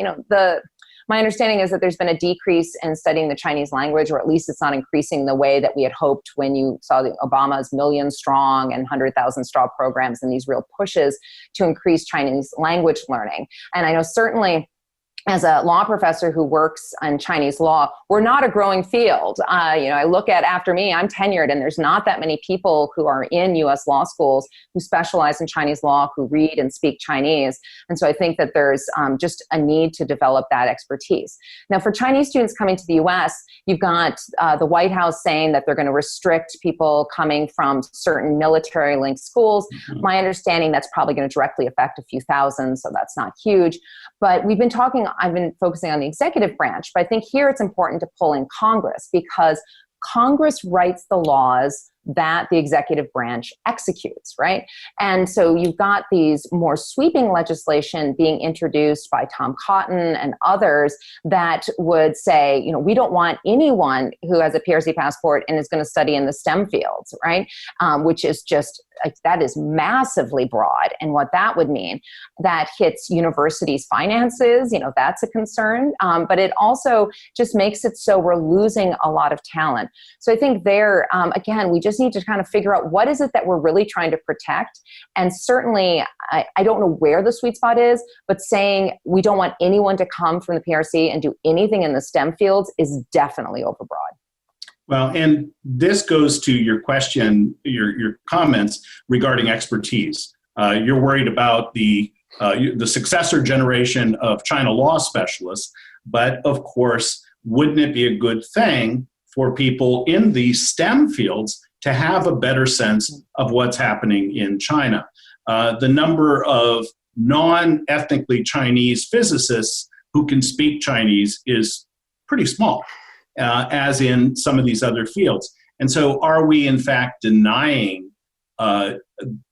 my understanding is that there's been a decrease in studying the Chinese language, or at least it's not increasing the way that we had hoped when you saw the Obama's million strong and 100,000 strong programs and these real pushes to increase Chinese language learning. And I know certainly as a law professor who works on Chinese law, we're not a growing field. I look at, after me, I'm tenured, and there's not that many people who are in U.S. law schools who specialize in Chinese law, who read and speak Chinese. And so I think that there's just a need to develop that expertise. Now, for Chinese students coming to the U.S., you've got the White House saying that they're going to restrict people coming from certain military-linked schools. Mm-hmm. My understanding, that's probably going to directly affect a few thousand, so that's not huge. But I've been focusing on the executive branch, but I think here it's important to pull in Congress, because Congress writes the laws that the executive branch executes, right? And so you've got these more sweeping legislation being introduced by Tom Cotton and others that would say, we don't want anyone who has a PRC passport and is going to study in the STEM fields, right? Which is just, that is massively broad. And what that would mean, that hits universities' finances, that's a concern. But it also just makes it so we're losing a lot of talent. So I think there, again, we just need to kind of figure out what is it that we're really trying to protect. And certainly, I don't know where the sweet spot is, but saying we don't want anyone to come from the PRC and do anything in the STEM fields is definitely overbroad. Well, and this goes to your question, your comments regarding expertise. You're worried about the successor generation of China law specialists, but of course, wouldn't it be a good thing for people in the STEM fields to have a better sense of what's happening in China? The number of non-ethnically Chinese physicists who can speak Chinese is pretty small, as in some of these other fields. And so are we in fact denying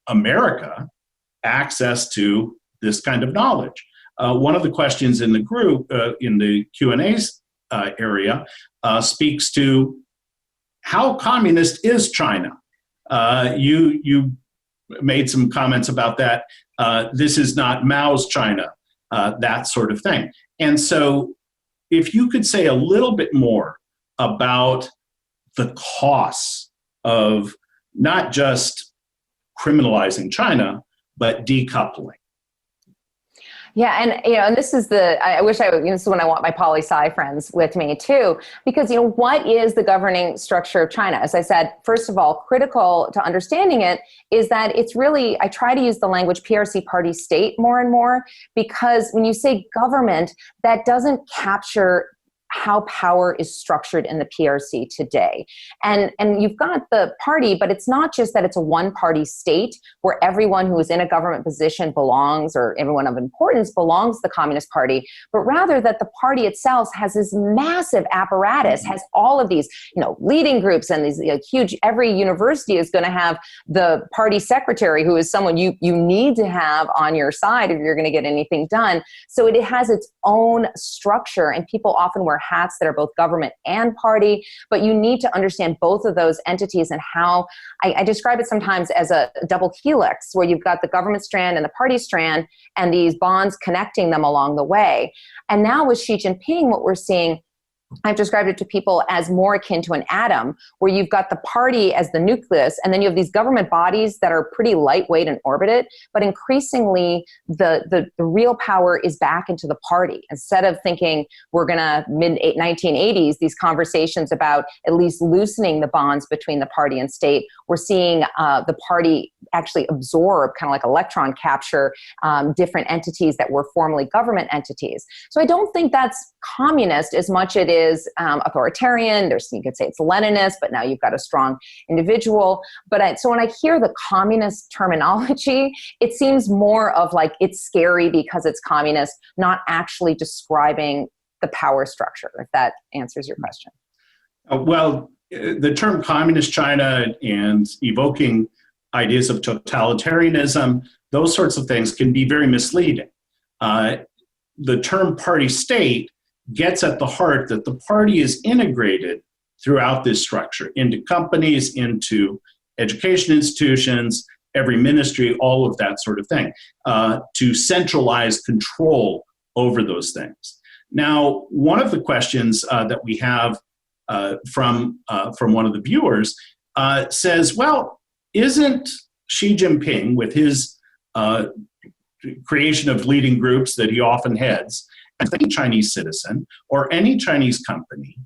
America access to this kind of knowledge? One of the questions in the group, in the Q&A's area, speaks to how communist is China? You made some comments about that. This is not Mao's China, that sort of thing. And so if you could say a little bit more about the costs of not just criminalizing China, but decoupling. Yeah, and this is I wish this is when I want my poli-sci friends with me too, because what is the governing structure of China? As I said, first of all, critical to understanding it is that it's really, I try to use the language PRC party state more and more, because when you say government, that doesn't capture how power is structured in the PRC today. And you've got the party, but it's not just that it's a one-party state where everyone who is in a government position belongs, or everyone of importance belongs to the Communist Party, but rather that the party itself has this massive apparatus, has all of these, leading groups and these huge, every university is going to have the party secretary, who is someone you need to have on your side if you're going to get anything done. So it has its own structure, and people often wear hats that are both government and party, but you need to understand both of those entities and how, I describe it sometimes as a double helix, where you've got the government strand and the party strand and these bonds connecting them along the way. And now with Xi Jinping, what we're seeing, I've described it to people as more akin to an atom, where you've got the party as the nucleus, and then you have these government bodies that are pretty lightweight and orbited, but increasingly the real power is back into the party. Instead of thinking we're going to mid-1980s, these conversations about at least loosening the bonds between the party and state, we're seeing the party actually absorb, kind of like electron capture, different entities that were formerly government entities. So I don't think that's communist as much it is authoritarian. You could say it's Leninist, but now you've got a strong individual. But so when I hear the communist terminology, it seems more of like it's scary because it's communist, not actually describing the power structure, if that answers your question. Well, the term communist China and evoking ideas of totalitarianism, those sorts of things can be very misleading. The term party state gets at the heart that the party is integrated throughout this structure, into companies, into education institutions, every ministry, all of that sort of thing, to centralize control over those things. Now, one of the questions that we have from one of the viewers says, well, isn't Xi Jinping, with his creation of leading groups that he often heads, as any Chinese citizen or any Chinese company,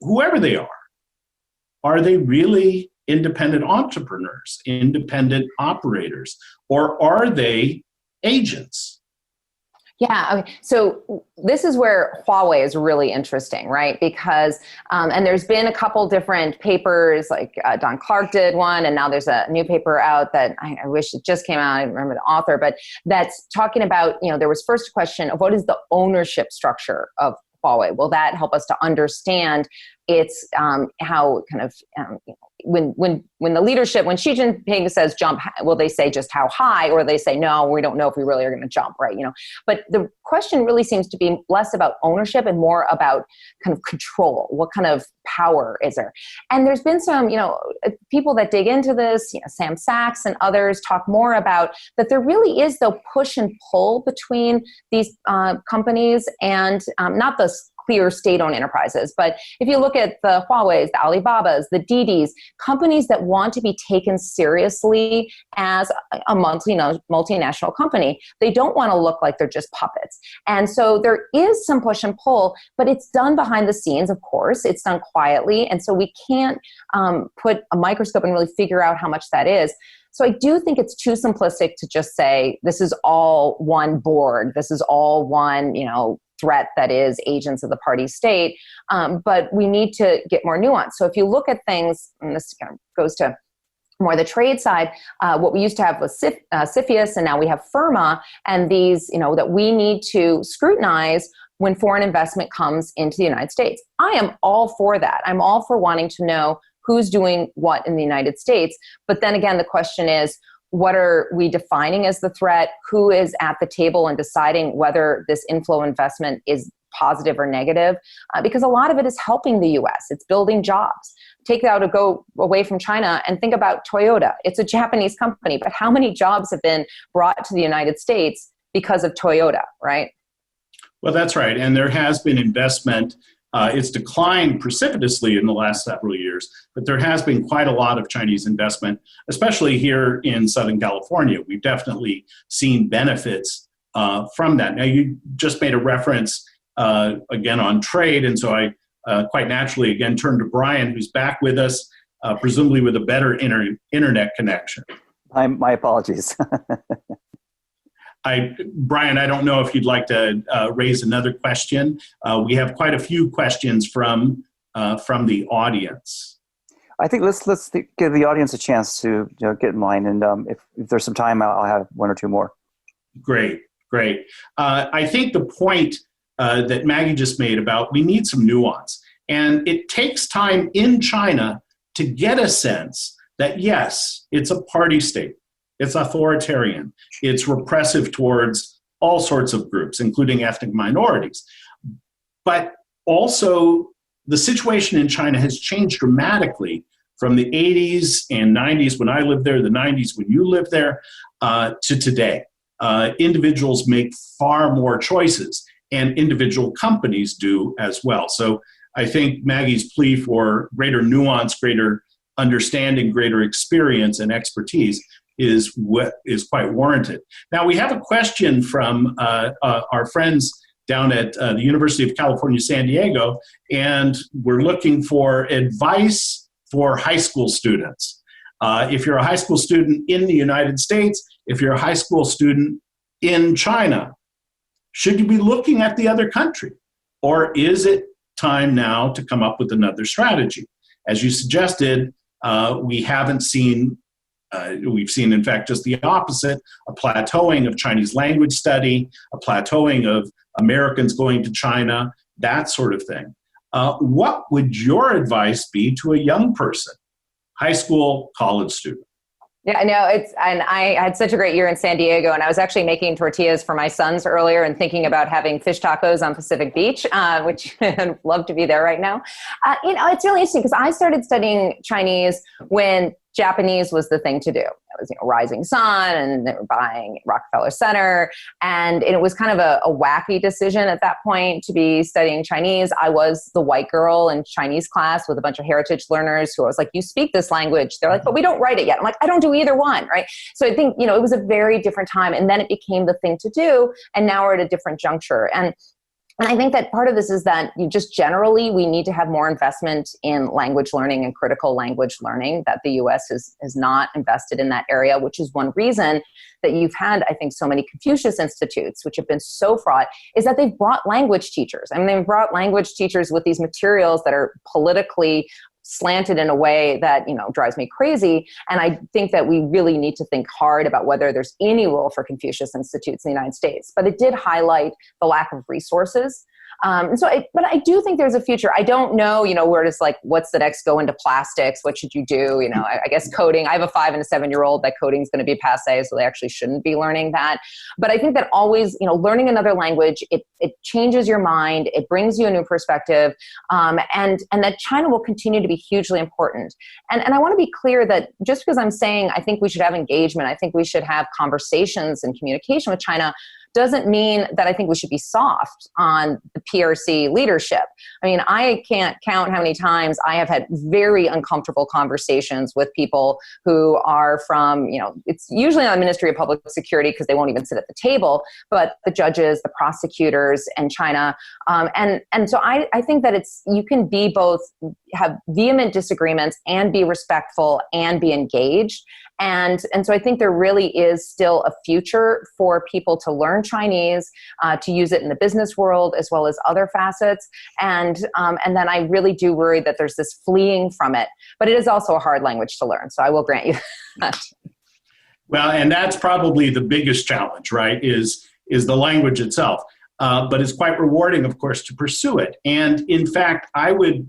whoever they are they really independent entrepreneurs, independent operators, or are they agents? Yeah, okay. So this is where Huawei is really interesting, right? Because, and there's been a couple different papers, like Don Clark did one, and now there's a new paper out that I wish it just came out, I don't remember the author, but that's talking about, there was first a question of what is the ownership structure of Huawei? Will that help us to understand its how kind of when the leadership, when Xi Jinping says jump, will they say just how high, or they say no, we don't know if we really are going to jump, right? But the question really seems to be less about ownership and more about kind of control. What kind of power is there? And there's been some, people that dig into this, Sam Sachs and others talk more about that there really is the push and pull between these companies and not the clear state-owned enterprises. But if you look at the Huawei's, the Alibabas, the Didis, companies that want to be taken seriously as a multinational company, they don't want to look like they're just puppets. And so there is some push and pull, but it's done behind the scenes, of course. It's done quietly. And so we can't put a microscope and really figure out how much that is. So I do think it's too simplistic to just say, this is all one board. This is all one, threat that is agents of the party state. But we need to get more nuance. So if you look at things, and this kind of goes to more the trade side, what we used to have was CFIUS, and now we have FIRMA, and these, that we need to scrutinize when foreign investment comes into the United States. I am all for that. I'm all for wanting to know who's doing what in the United States. But then again, the question is, what are we defining as the threat? Who is at the table and deciding whether this inflow investment is positive or negative? Because a lot of it is helping the US. It's building jobs. Take that to go away from China and think about Toyota. It's a Japanese company, but how many jobs have been brought to the United States because of Toyota, right? Well, that's right. And there has been investment. It's declined precipitously in the last several years, but there has been quite a lot of Chinese investment, especially here in Southern California. We've definitely seen benefits from that. Now, you just made a reference again on trade, and so I quite naturally again turn to Brian, who's back with us, presumably with a better internet connection. My apologies. Brian, I don't know if you'd like to raise another question. We have quite a few questions from the audience. I think let's give the audience a chance to get in line, and if there's some time, I'll have one or two more. Great. I think the point that Maggie just made about we need some nuance, and it takes time in China to get a sense that yes, it's a party state. It's authoritarian. It's repressive towards all sorts of groups, including ethnic minorities. But also, the situation in China has changed dramatically from the 80s and 90s when I lived there, the 90s when you lived there, to today. Individuals make far more choices, and individual companies do as well. So I think Maggie's plea for greater nuance, greater understanding, greater experience and expertise is quite warranted. Now, we have a question from our friends down at the University of California, San Diego, and we're looking for advice for high school students. If you're a high school student in the United States, if you're a high school student in China, should you be looking at the other country? Or is it time now to come up with another strategy? As you suggested, we've seen, in fact, just the opposite, a plateauing of Chinese language study, a plateauing of Americans going to China, that sort of thing. What would your advice be to a young person, high school, college student? Yeah, no, and I had such a great year in San Diego, and I was actually making tortillas for my sons earlier and thinking about having fish tacos on Pacific Beach, which I'd love to be there right now. It's really interesting because I started studying Chinese when Japanese was the thing to do. It was, Rising Sun, and they were buying Rockefeller Center. And it was kind of a wacky decision at that point to be studying Chinese. I was the white girl in Chinese class with a bunch of heritage learners who I was like, you speak this language. They're like, but we don't write it yet. I'm like, I don't do either one, right? So I think, it was a very different time. And then it became the thing to do. And now we're at a different juncture. And I think that part of this is that we need to have more investment in language learning and critical language learning, that the U.S. has not invested in that area, which is one reason that you've had, I think, so many Confucius Institutes, which have been so fraught, is that they've brought language teachers. I mean, they've brought language teachers with these materials that are politically slanted in a way that, drives me crazy. And I think that we really need to think hard about whether there's any role for Confucius Institutes in the United States. But it did highlight the lack of resources. But I do think there's a future. I don't know, where it's like, what's the next go into plastics? What should you do? I guess coding. I have a 5 and a 7-year-old. That coding is going to be passé, so they actually shouldn't be learning that. But I think that always, learning another language, it changes your mind. It brings you a new perspective, and that China will continue to be hugely important. And I want to be clear that just because I'm saying I think we should have engagement, I think we should have conversations and communication with China, doesn't mean that I think we should be soft on the PRC leadership. I mean, I can't count how many times I have had very uncomfortable conversations with people who are from, it's usually on the Ministry of Public Security because they won't even sit at the table, but the judges, the prosecutors in China. And so I think that you can be both, have vehement disagreements and be respectful and be engaged. And so I think there really is still a future for people to learn Chinese, to use it in the business world as well as other facets. And then I really do worry that there's this fleeing from it. But it is also a hard language to learn. So I will grant you that. Well, and that's probably the biggest challenge, right, is the language itself. But it's quite rewarding, of course, to pursue it. And in fact, I wasn't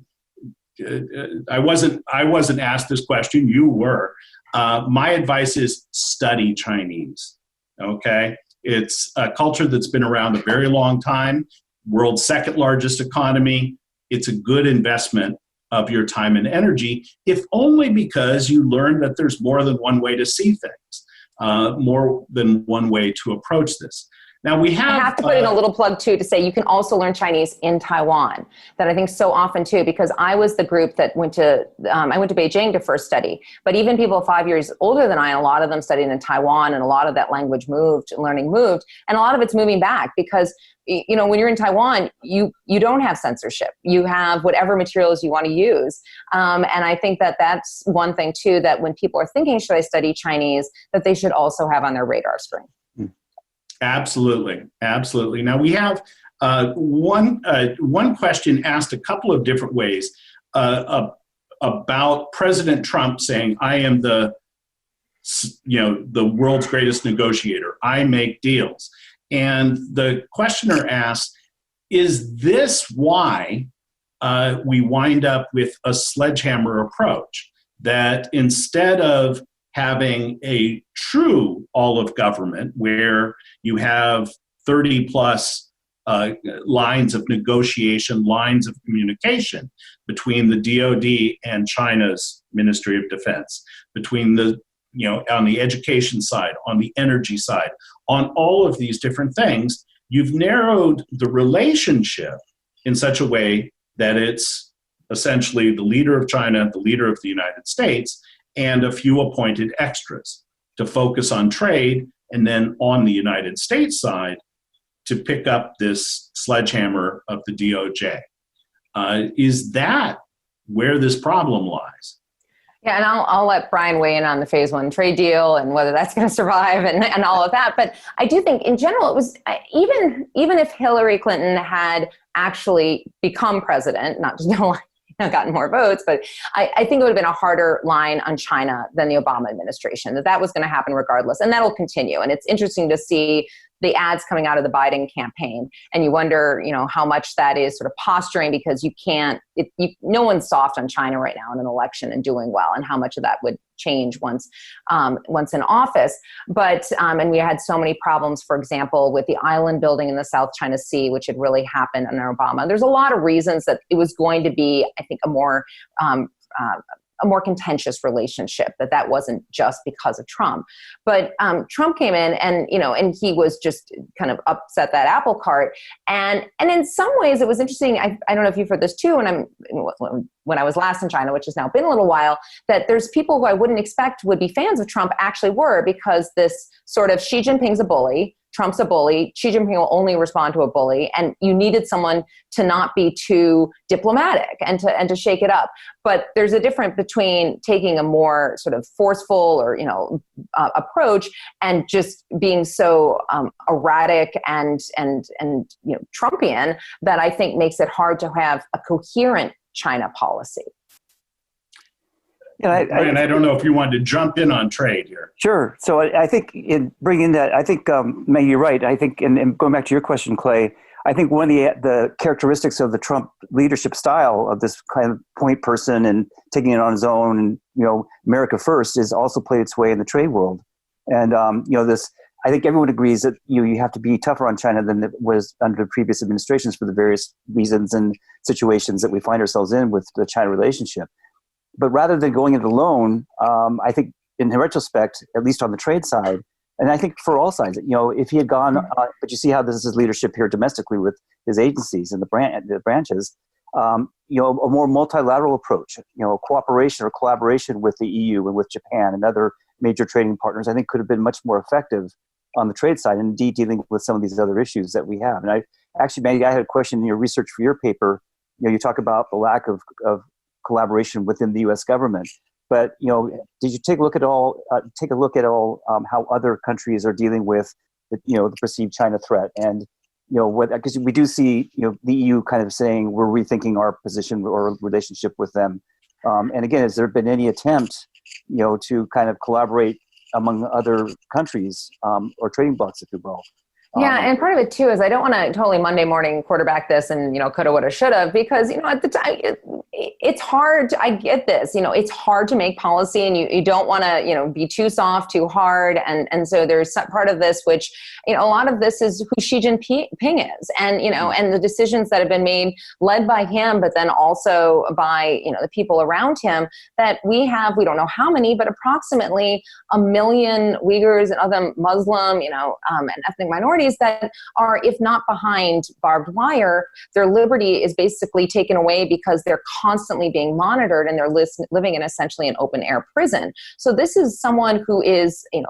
asked this question, you were. My advice is study Chinese, okay? It's a culture that's been around a very long time, world's second largest economy. It's a good investment of your time and energy, if only because you learn that there's more than one way to see things, more than one way to approach this. Now I have to put in a little plug too to say you can also learn Chinese in Taiwan. That I think so often too, because I was the group that went to Beijing to first study. But even people 5 years older than I, a lot of them studied in Taiwan, and a lot of that language learning moved, and a lot of it's moving back because when you're in Taiwan, you don't have censorship. You have whatever materials you want to use. And I think that that's one thing too, that when people are thinking, should I study Chinese, that they should also have on their radar screen. Absolutely. Absolutely. Now we have one question asked a couple of different ways about President Trump saying, I am the world's greatest negotiator. I make deals. And the questioner asks, is this why we wind up with a sledgehammer approach? That instead of having a true all of government where you have 30 plus lines of negotiation, lines of communication between the DoD and China's Ministry of Defense, between the, on the education side, on the energy side, on all of these different things. You've narrowed the relationship in such a way that it's essentially the leader of China, the leader of the United States, and a few appointed extras to focus on trade, and then on the United States side to pick up this sledgehammer of the DOJ. Is that where this problem lies? Yeah, and I'll let Brian weigh in on the phase one trade deal and whether that's going to survive and all of that. But I do think in general, it was even if Hillary Clinton had actually become president, not just gotten more votes, but I think it would have been a harder line on China than the Obama administration, that was going to happen regardless. And that'll continue. And it's interesting to see the ads coming out of the Biden campaign. And you wonder, how much that is sort of posturing, because no one's soft on China right now in an election and doing well, and how much of that would change once in office. But, and we had so many problems, for example, with the island building in the South China Sea, which had really happened under Obama. There's a lot of reasons that it was going to be, I think, a more contentious relationship, that wasn't just because of Trump. But Trump came in and he was just kind of upset that apple cart. And in some ways it was interesting. I don't know if you've heard this too, when I was last in China, which has now been a little while, that there's people who I wouldn't expect would be fans of Trump actually were, because this sort of Xi Jinping's a bully, Trump's a bully, Xi Jinping will only respond to a bully, and you needed someone to not be too diplomatic and to shake it up. But there's a difference between taking a more sort of forceful or approach and just being so erratic and Trumpian, that I think makes it hard to have a coherent China policy. And I don't know if you wanted to jump in on trade here. Sure. So I think in bringing that, I think, Maggie, you're right. I think, and going back to your question, Clay, I think one of the characteristics of the Trump leadership style, of this kind of point person and taking it on his own, and, America first, is also played its way in the trade world. And, I think everyone agrees that you have to be tougher on China than it was under previous administrations for the various reasons and situations that we find ourselves in with the China relationship. But rather than going it alone, I think in retrospect, at least on the trade side, and I think for all sides, if he had gone, but you see how this is his leadership here domestically with his agencies and the branches, a more multilateral approach, cooperation or collaboration with the EU and with Japan and other major trading partners, I think could have been much more effective on the trade side, and indeed dealing with some of these other issues that we have. And Maggie, I had a question in your research for your paper. You talk about the lack of collaboration within the U.S. government, but did you take a look at all how other countries are dealing with the perceived China threat? And because we do see the EU kind of saying we're rethinking our position or relationship with them. And again, has there been any attempt to kind of collaborate among other countries or trading blocs, if you will? Yeah, and part of it too is I don't want to totally Monday morning quarterback this and coulda, woulda, shoulda, because at the time it's hard. I get this. It's hard to make policy, and you don't want to be too soft, too hard, and so there's some part of this which a lot of this is who Xi Jinping is, and and the decisions that have been made, led by him, but then also by the people around him. That we don't know how many, but approximately 1 million Uyghurs and other Muslim and ethnic minorities that are, if not behind barbed wire, their liberty is basically taken away because they're constantly being monitored, and they're living in essentially an open air prison. So this is someone who is, Jude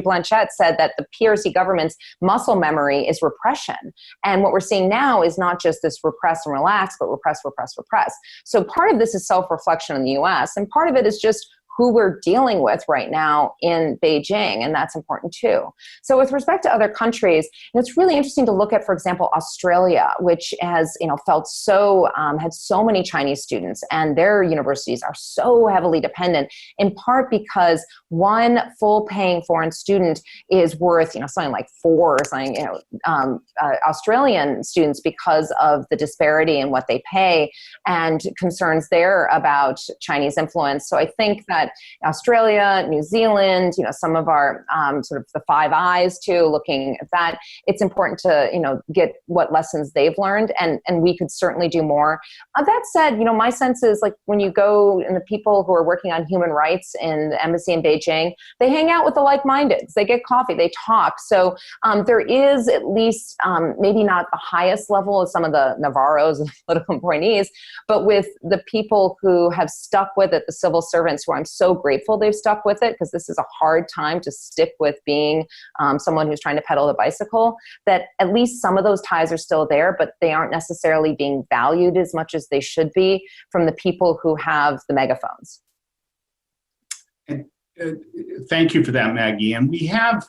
Blanchett said that the PRC government's muscle memory is repression. And what we're seeing now is not just this repress and relax, but repress, repress, repress. So part of this is self-reflection in the US, and part of it is just who we're dealing with right now in Beijing, and that's important too. So with respect to other countries, it's really interesting to look at, for example, Australia, which has felt so, had so many Chinese students, and their universities are so heavily dependent, in part because one full paying foreign student is worth, something like 4 or something, Australian students, because of the disparity in what they pay and concerns there about Chinese influence. So I think that at Australia, New Zealand, some of our sort of the Five Eyes too, looking at that. It's important to, get what lessons they've learned, and we could certainly do more. That said, my sense is like when you go and the people who are working on human rights in the embassy in Beijing, they hang out with the like-mindeds, they get coffee, they talk. So there is at least maybe not the highest level of some of the Navarros and political appointees, but with the people who have stuck with it, the civil servants who I'm so grateful they've stuck with it, because this is a hard time to stick with being someone who's trying to pedal the bicycle, that at least some of those ties are still there, but they aren't necessarily being valued as much as they should be from the people who have the megaphones. Thank you for that, Maggie. And we have,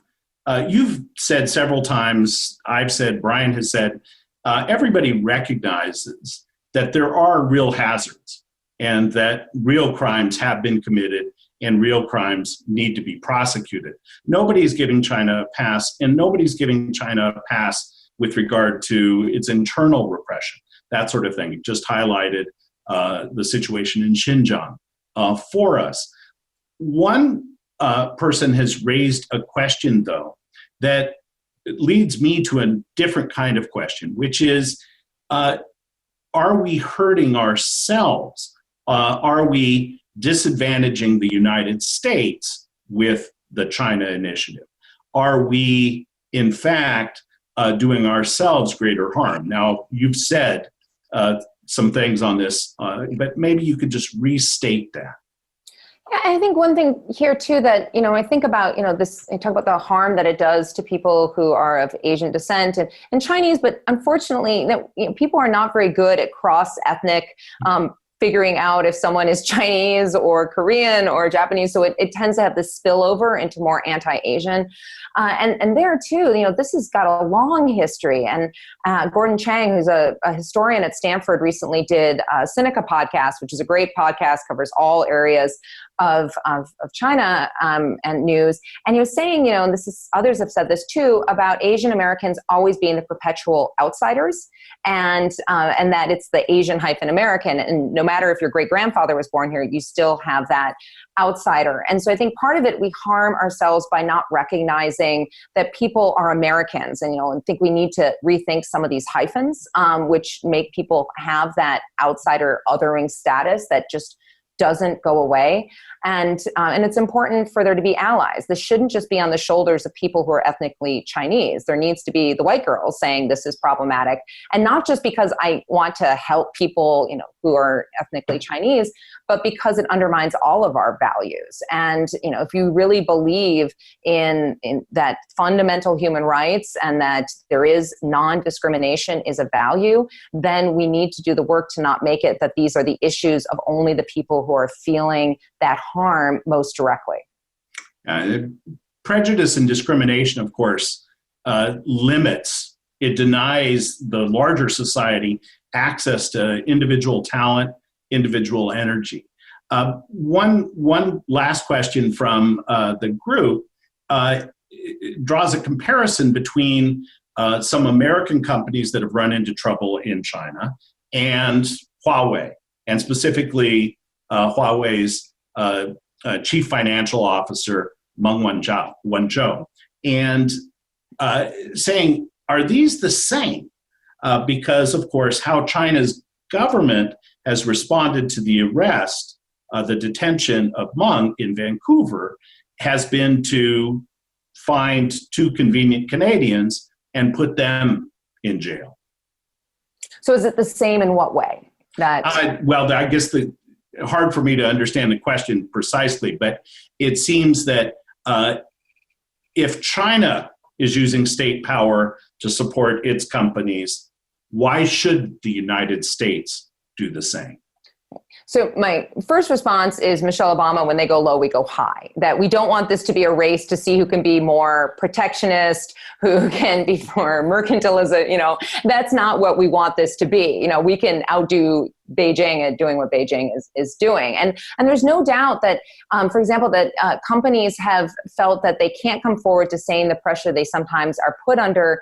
you've said several times, I've said, Brian has said, everybody recognizes that there are real hazards and that real crimes have been committed and real crimes need to be prosecuted. Nobody's giving China a pass, and nobody's giving China a pass with regard to its internal repression, that sort of thing. It just highlighted the situation in Xinjiang for us. One person has raised a question, though, that leads me to a different kind of question, which is, are we hurting ourselves? Are we disadvantaging the United States with the China initiative? Are we, in fact, doing ourselves greater harm? Now, you've said some things on this, but maybe you could just restate that. Yeah, I think one thing here too that, I think about, this, I talk about the harm that it does to people who are of Asian descent and Chinese, but unfortunately, people are not very good at cross-ethnic figuring out if someone is Chinese or Korean or Japanese. So it tends to have this spillover into more anti-Asian. And there too, this has got a long history. And Gordon Chang, who's a historian at Stanford, recently did a Sinica podcast, which is a great podcast, covers all areas of China and news. And he was saying, and this is, others have said this too, about Asian Americans always being the perpetual outsiders, and that it's the Asian-American. And no matter if your great-grandfather was born here, you still have that outsider. And so I think part of it, we harm ourselves by not recognizing that people are Americans. And, I think we need to rethink some of these hyphens, which make people have that outsider othering status that just doesn't go away. And it's important for there to be allies. This shouldn't just be on the shoulders of people who are ethnically Chinese. There needs to be the white girls saying this is problematic. And not just because I want to help people, who are ethnically Chinese, but because it undermines all of our values. And, if you really believe in that fundamental human rights and that there is non-discrimination is a value, then we need to do the work to not make it that these are the issues of only the people who are feeling that harm most directly. Prejudice and discrimination, of course, limits, it denies the larger society access to individual talent, individual energy. One last question from the group draws a comparison between some American companies that have run into trouble in China and Huawei, and specifically Huawei's chief financial officer, Meng Wanzhou, and saying, are these the same? Because, of course, how China's government has responded to the arrest, the detention of Meng in Vancouver, has been to find two convenient Canadians and put them in jail. So is it the same in what way? Well, I guess hard for me to understand the question precisely, but it seems that if China is using state power to support its companies, why should the United States do the same? So my first response is Michelle Obama, when they go low, we go high. That we don't want this to be a race to see who can be more protectionist, who can be more mercantilism. That's not what we want this to be. We can outdo Beijing and doing what Beijing is doing. And there's no doubt that, for example, that companies have felt that they can't come forward to saying the pressure they sometimes are put under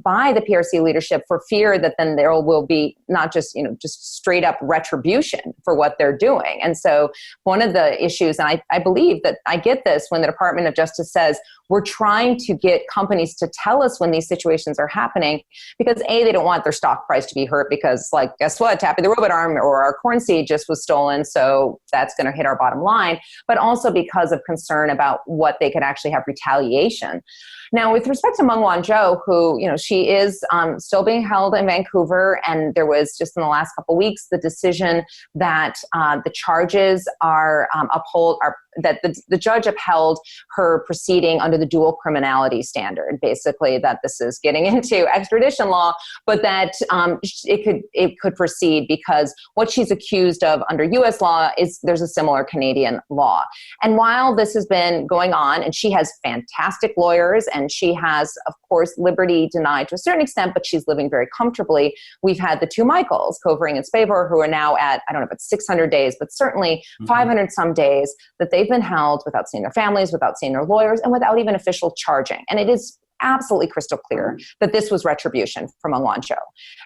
by the PRC leadership for fear that then there will be not just, just straight up retribution for what they're doing. And so one of the issues, and I believe that I get this when the Department of Justice says, we're trying to get companies to tell us when these situations are happening, because A, they don't want their stock price to be hurt because, like, guess what? Tappy the robot arm or our corn seed just was stolen, so that's going to hit our bottom line, but also because of concern about what they could actually have retaliation. Now, with respect to Meng Wanzhou, who, she is still being held in Vancouver, and there was just in the last couple of weeks the decision that the charges are that the judge upheld her proceeding under the dual criminality standard, basically that this is getting into extradition law, but that it could proceed because what she's accused of under U.S. law is there's a similar Canadian law. And while this has been going on, and she has fantastic lawyers, and she has, of course, liberty denied to a certain extent, but she's living very comfortably. We've had the two Michaels, Covering and Spavor, who are now at, I don't know if it's 600 days, but certainly 500 some days that they've been held without seeing their families, without seeing their lawyers, and without even official charging. And it is absolutely crystal clear that this was retribution from Meng Wanzhou.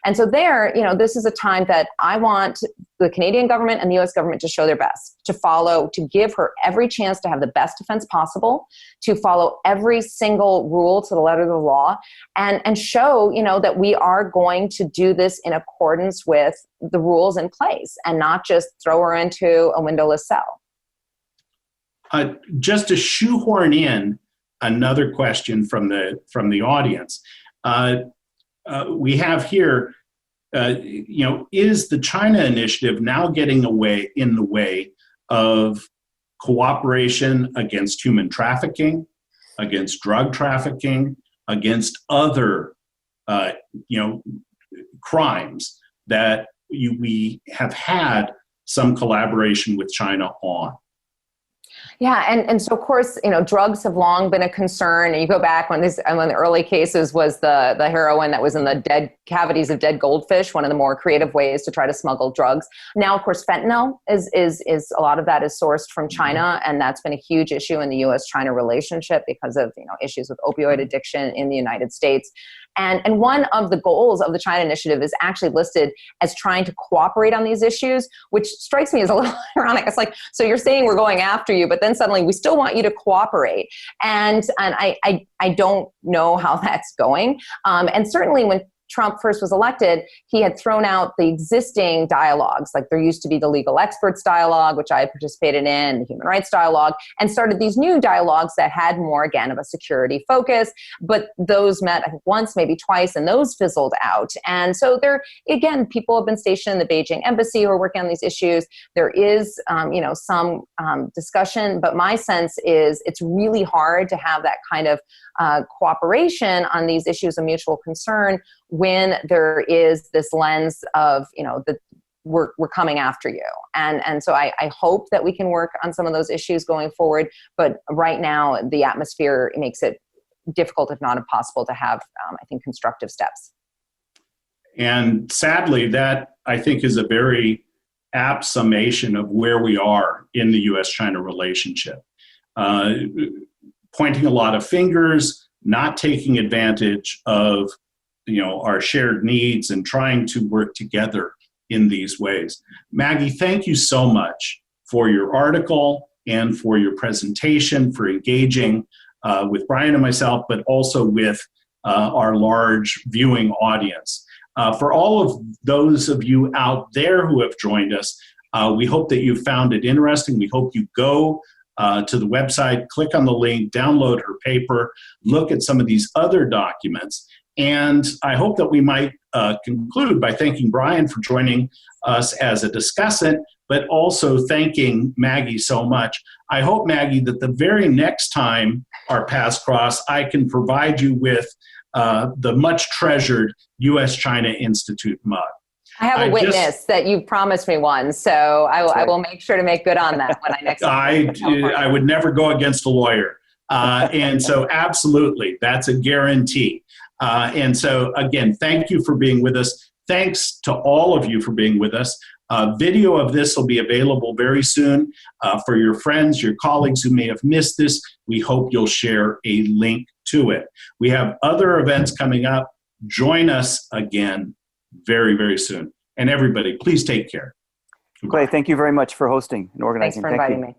And so there, this is a time that I want the Canadian government and the US government to show their best, to follow, to give her every chance to have the best defense possible, to follow every single rule to the letter of the law, and show, that we are going to do this in accordance with the rules in place and not just throw her into a windowless cell. Just to shoehorn in another question from the audience, we have here, is the China initiative now getting in the way of cooperation against human trafficking, against drug trafficking, against other, crimes that we have had some collaboration with China on? Yeah, and so of course, drugs have long been a concern. And you go back when the early cases was the heroin that was in the dead cavities of dead goldfish, one of the more creative ways to try to smuggle drugs. Now, of course, fentanyl is a lot of that is sourced from China, and that's been a huge issue in the U.S.-China relationship because of issues with opioid addiction in the United States. And one of the goals of the China initiative is actually listed as trying to cooperate on these issues, which strikes me as a little ironic. It's like, so you're saying we're going after you, but then suddenly we still want you to cooperate. And I don't know how that's going. And certainly when Trump first was elected, he had thrown out the existing dialogues. Like there used to be the legal experts dialogue, which I participated in, the human rights dialogue, and started these new dialogues that had more, again, of a security focus. But those met, I think, once, maybe twice, and those fizzled out. And so there, again, people have been stationed in the Beijing embassy who are working on these issues. There is, some discussion, but my sense is it's really hard to have that kind of cooperation on these issues of mutual concern when there is this lens of, we're coming after you. And so I hope that we can work on some of those issues going forward. But right now, the atmosphere makes it difficult, if not impossible, to have, I think, constructive steps. And sadly, that, I think, is a very apt summation of where we are in the U.S.-China relationship. Pointing a lot of fingers, not taking advantage of our shared needs and trying to work together in these ways. Maggie, thank you so much for your article and for your presentation, for engaging with Brian and myself, but also with our large viewing audience. For all of those of you out there who have joined us, we hope that you found it interesting. We hope you go to the website, click on the link, download her paper, look at some of these other documents. And I hope that we might conclude by thanking Brian for joining us as a discussant, but also thanking Maggie so much. I hope, Maggie, that the very next time our paths cross, I can provide you with the much treasured U.S.-China Institute mug. I have a witness that you promised me one, so I will make sure to make good on that when I next time. I would never go against a lawyer. And so absolutely, that's a guarantee. And so again, thank you for being with us. Thanks to all of you for being with us. Video of this will be available very soon for your friends, your colleagues who may have missed this. We hope you'll share a link to it. We have other events coming up. Join us again very, very soon. And everybody, please take care. Clay, thank you very much for hosting and Thanks organizing. for inviting me.